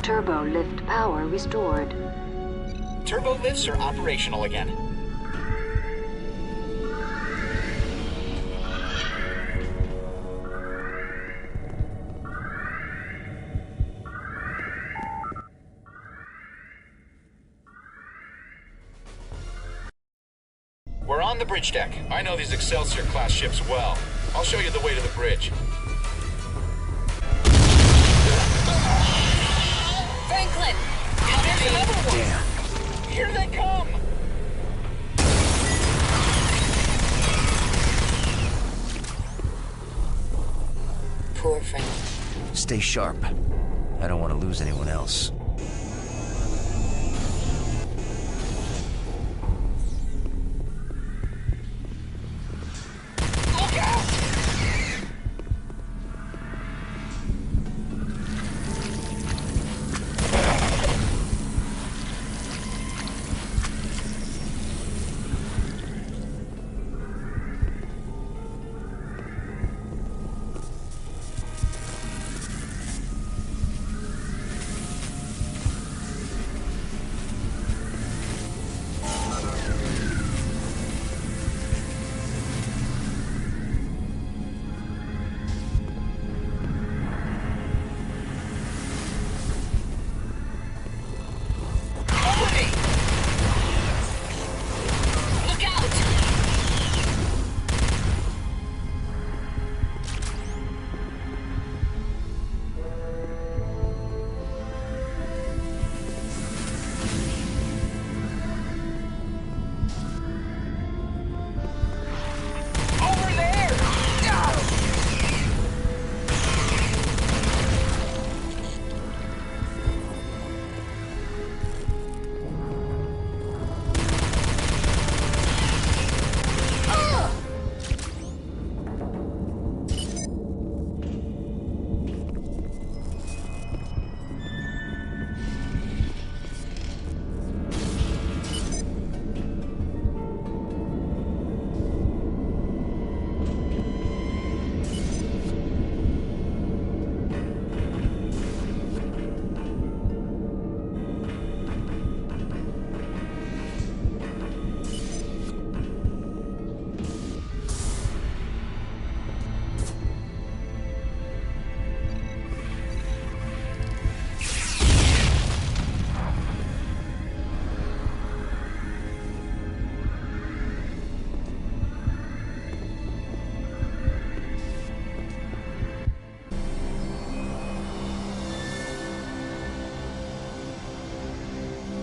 Turbo lift power restored. Turbo lifts are operational again. We're on the bridge deck. I know these Excelsior-class ships well. I'll show you the way to the bridge. Franklin! There's another one! Damn. Here they come! Poor Franklin. Stay sharp. I don't want to lose anyone else.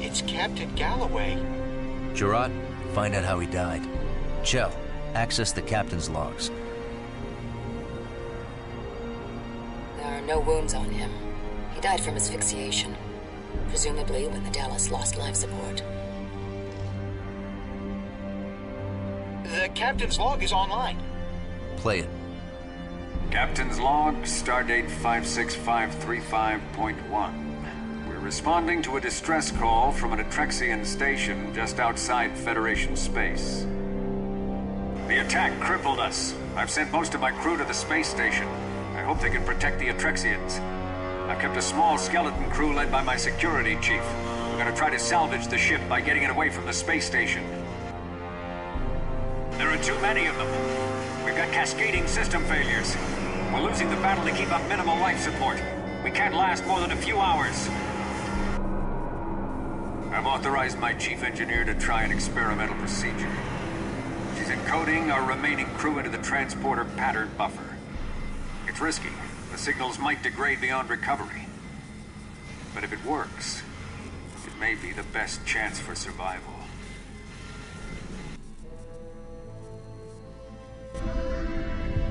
It's Captain Galloway. Gerard, find out how he died. Chell, access the captain's logs. There are no wounds on him. He died from asphyxiation, presumably when the Dallas lost life support. The captain's log is online. Play it. Captain's log, stardate 56535.1. We're responding to a distress call from an Atrexian station just outside Federation space. The attack crippled us. I've sent most of my crew to the space station. I hope they can protect the Atrexians. I've kept a small skeleton crew led by my security chief. We're gonna try to salvage the ship by getting it away from the space station. There are too many of them. We've got cascading system failures. We're losing the battle to keep up minimal life support. We can't last more than a few hours. I've authorized my chief engineer to try an experimental procedure. She's encoding our remaining crew into the transporter pattern buffer. It's risky. The signals might degrade beyond recovery. But if it works, it may be the best chance for survival.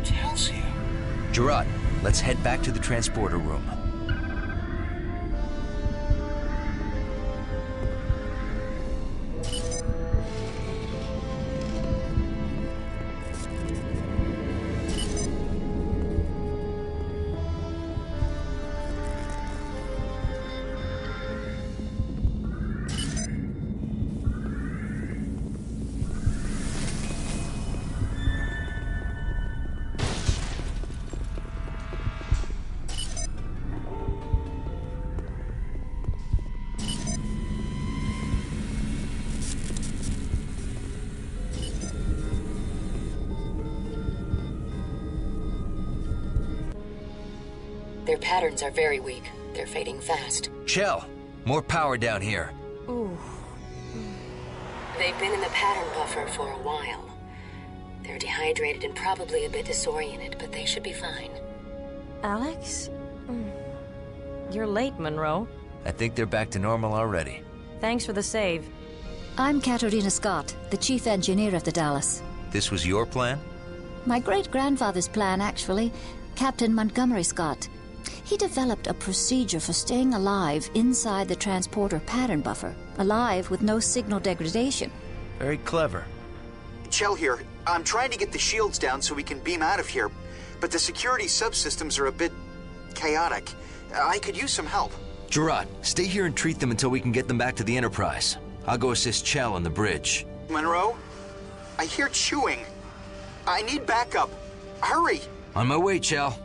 Tells you. Gerard, let's head back to the transporter room. Their patterns are very weak. They're fading fast. Shell, more power down here. Ooh. They've been in the pattern buffer for a while. They're dehydrated and probably a bit disoriented, but they should be fine. Alex? You're late, Munro. I think they're back to normal already. Thanks for the save. I'm Katerina Scott, the chief engineer of the Dallas. This was your plan? My great-grandfather's plan, actually. Captain Montgomery Scott. He developed a procedure for staying alive inside the transporter pattern buffer, alive with no signal degradation. Very clever. Chell here. I'm trying to get the shields down so we can beam out of here, but the security subsystems are a bit chaotic. I could use some help. Gerard, stay here and treat them until we can get them back to the Enterprise. I'll go assist Chell on the bridge. Munro, I hear chewing. I need backup. Hurry! On my way, Chell.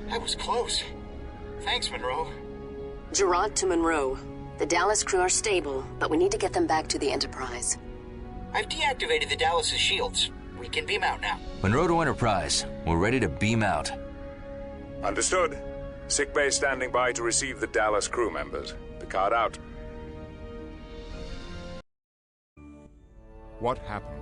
That was close. Thanks, Munro. Gerard to Munro. The Dallas crew are stable, but we need to get them back to the Enterprise. I've deactivated the Dallas's shields. We can beam out now. Munro to Enterprise. We're ready to beam out. Understood. Sickbay standing by to receive the Dallas crew members. Picard out. What happened?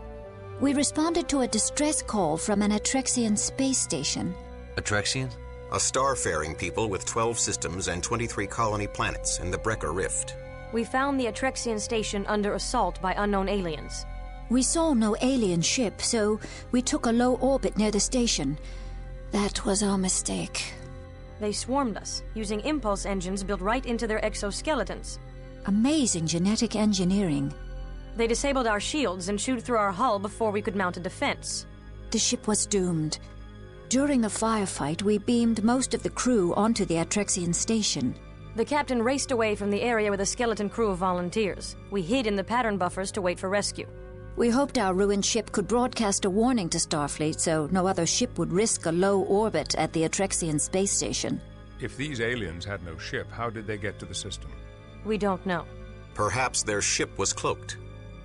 We responded to a distress call from an Atrexian space station. Atrexian? A starfaring people with 12 systems and 23 colony planets in the Brecker Rift. We found the Atrexian station under assault by unknown aliens. We saw no alien ship, so we took a low orbit near the station. That was our mistake. They swarmed us, using impulse engines built right into their exoskeletons. Amazing genetic engineering. They disabled our shields and chewed through our hull before we could mount a defense. The ship was doomed. During the firefight, we beamed most of the crew onto the Atrexian station. The captain raced away from the area with a skeleton crew of volunteers. We hid in the pattern buffers to wait for rescue. We hoped our ruined ship could broadcast a warning to Starfleet so no other ship would risk a low orbit at the Atrexian space station. If these aliens had no ship, how did they get to the system? We don't know. Perhaps their ship was cloaked.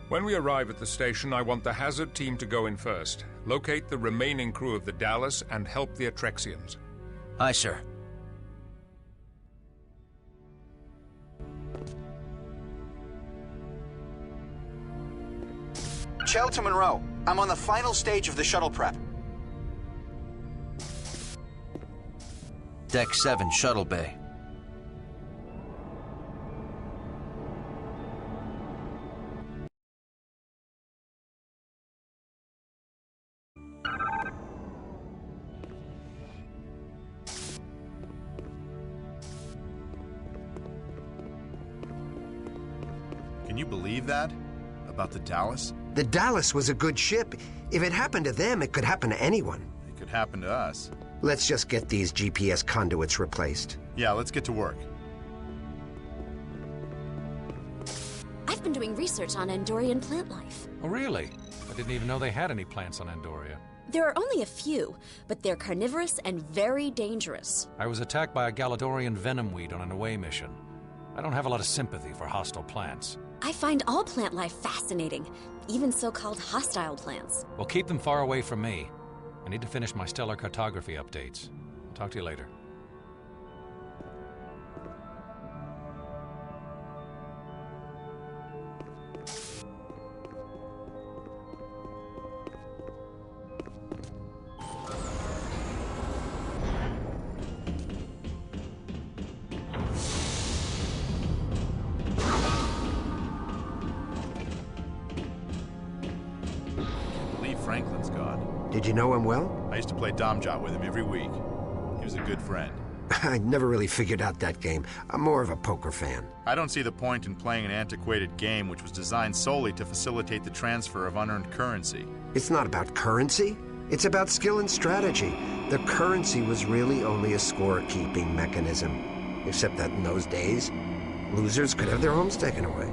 When we arrive at the station, I want the hazard team to go in first. Locate the remaining crew of the Dallas and help the Atrexians. Aye, sir. Chell to Munro. I'm on the final stage of the shuttle prep. Deck 7, shuttle bay. Can you believe that? About the Dallas? The Dallas was a good ship. If it happened to them, it could happen to anyone. It could happen to us. Let's just get these GPS conduits replaced. Yeah, let's get to work. I've been doing research on Andorian plant life. Oh, really? I didn't even know they had any plants on Andoria. There are only a few, but they're carnivorous and very dangerous. I was attacked by a Galadorian venom weed on an away mission. I don't have a lot of sympathy for hostile plants. I find all plant life fascinating, even so-called hostile plants. Well, keep them far away from me. I need to finish my stellar cartography updates. I'll talk to you later. Franklin's gone. Did you know him well? I used to play Domjot with him every week. He was a good friend. I never really figured out that game. I'm more of a poker fan. I don't see the point in playing an antiquated game which was designed solely to facilitate the transfer of unearned currency. It's not about currency. It's about skill and strategy. The currency was really only a score-keeping mechanism. Except that in those days, losers could have their homes taken away.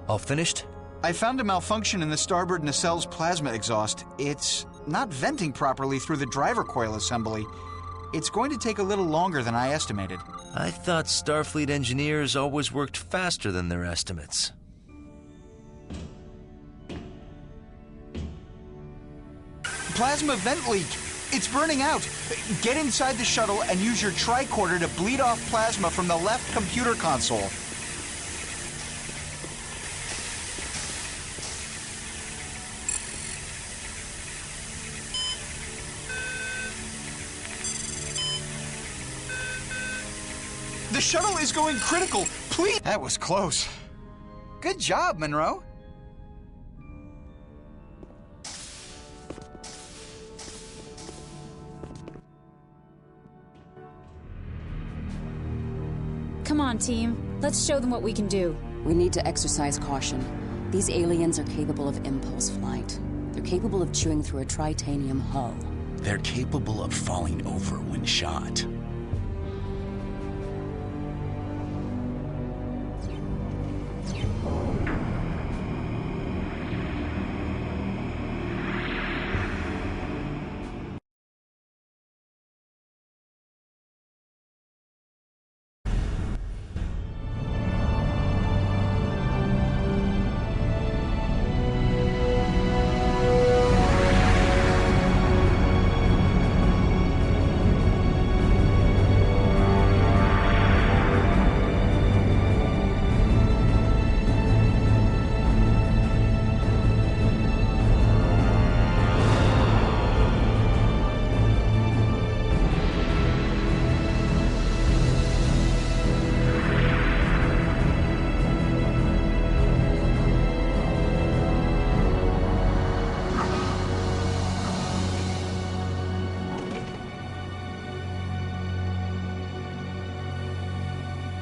All finished? I found a malfunction in the starboard nacelle's plasma exhaust. It's not venting properly through the driver coil assembly. It's going to take a little longer than I estimated. I thought Starfleet engineers always worked faster than their estimates. Plasma vent leak! It's burning out! Get inside the shuttle and use your tricorder to bleed off plasma from the left computer console. The shuttle is going critical. Please. That was close. Good job, Munro. Come on, team. Let's show them what we can do. We need to exercise caution. These aliens are capable of impulse flight. They're capable of chewing through a tritanium hull. They're capable of falling over when shot.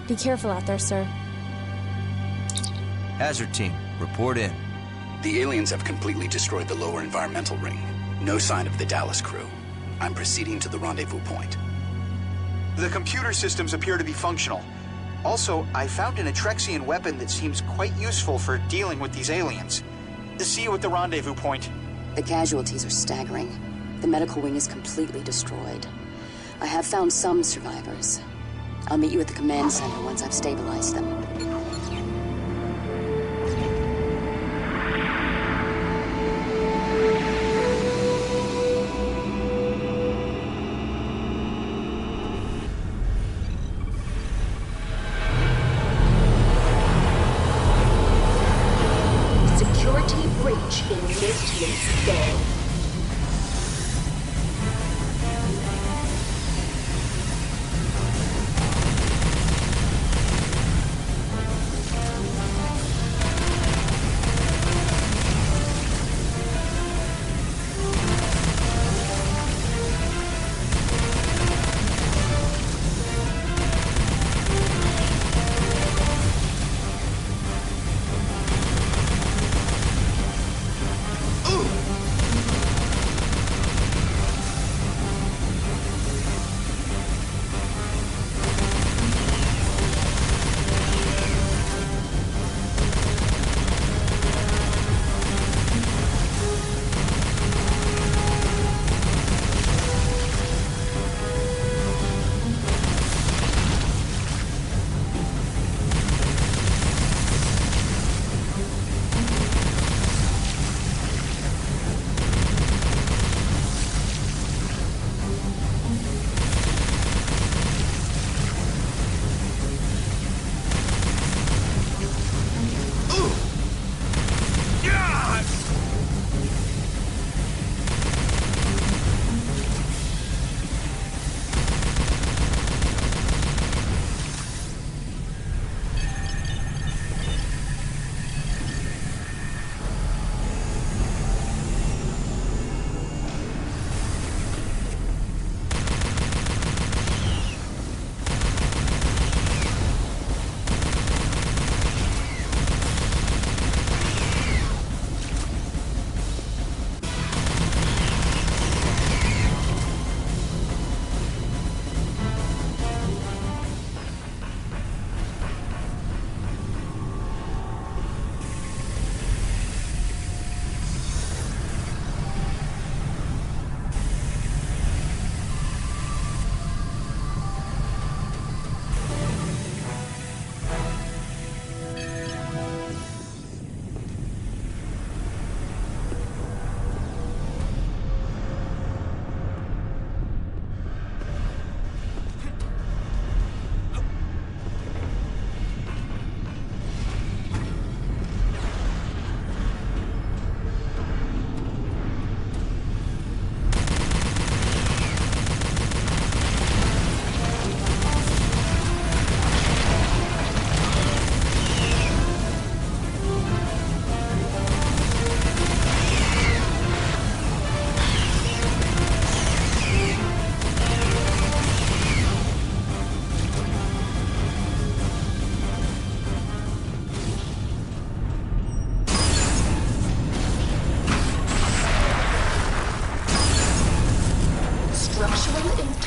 Be careful out there, sir. Hazard team, report in. The aliens have completely destroyed the lower environmental ring. No sign of the Dallas crew. I'm proceeding to the rendezvous point. The computer systems appear to be functional. Also, I found an Atrexian weapon that seems quite useful for dealing with these aliens. See you at the rendezvous point. The casualties are staggering. The medical wing is completely destroyed. I have found some survivors. I'll meet you at the command center once I've stabilized them. Security breach in maintenance bay.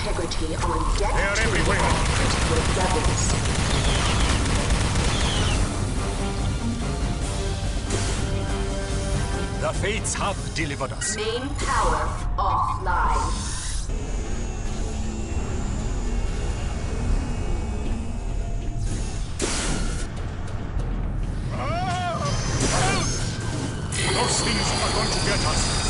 integrity on deck. They are everywhere. Critical levels. The fates have delivered us. Main power offline. Those things are going to get us.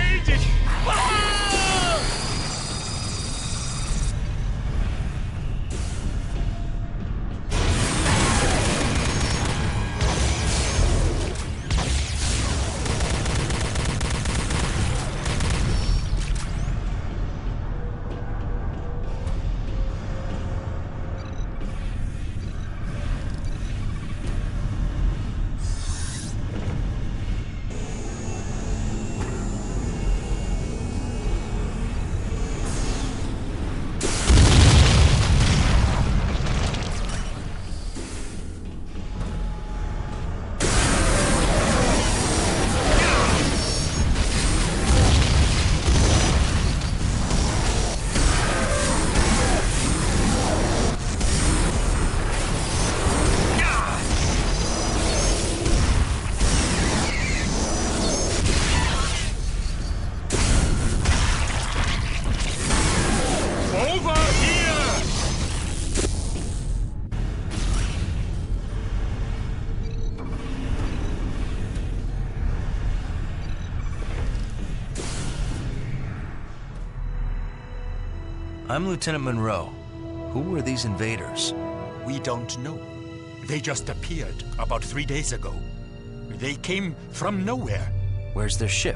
made it! I'm Lieutenant Munro. Who were these invaders? We don't know. They just appeared about 3 days ago. They came from nowhere. Where's their ship?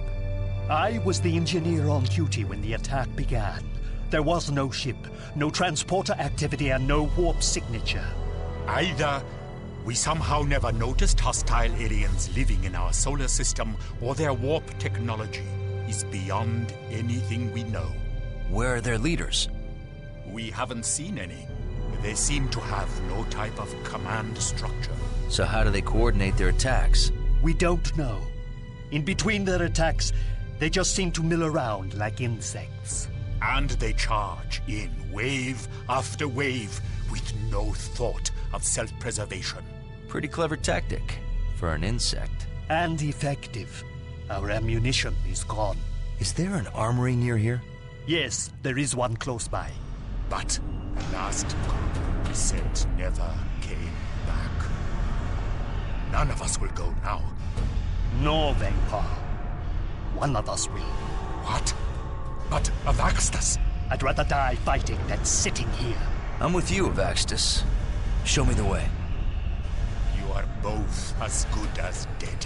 I was the engineer on duty when the attack began. There was no ship, no transporter activity, and no warp signature. Either we somehow never noticed hostile aliens living in our solar system, or their warp technology is beyond anything we know. Where are their leaders? We haven't seen any. They seem to have no type of command structure. So how do they coordinate their attacks? We don't know. In between their attacks, they just seem to mill around like insects. And they charge in wave after wave with no thought of self-preservation. Pretty clever tactic for an insect. And effective. Our ammunition is gone. Is there an armory near here? Yes, there is one close by. But the last one we sent never came back. None of us will go now. No, Vampire. One of us will. What? But Avaxtus? I'd rather die fighting than sitting here. I'm with you, Avaxtus. Show me the way. You are both as good as dead.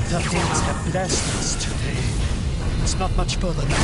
The things have blessed us today. It's not much further now.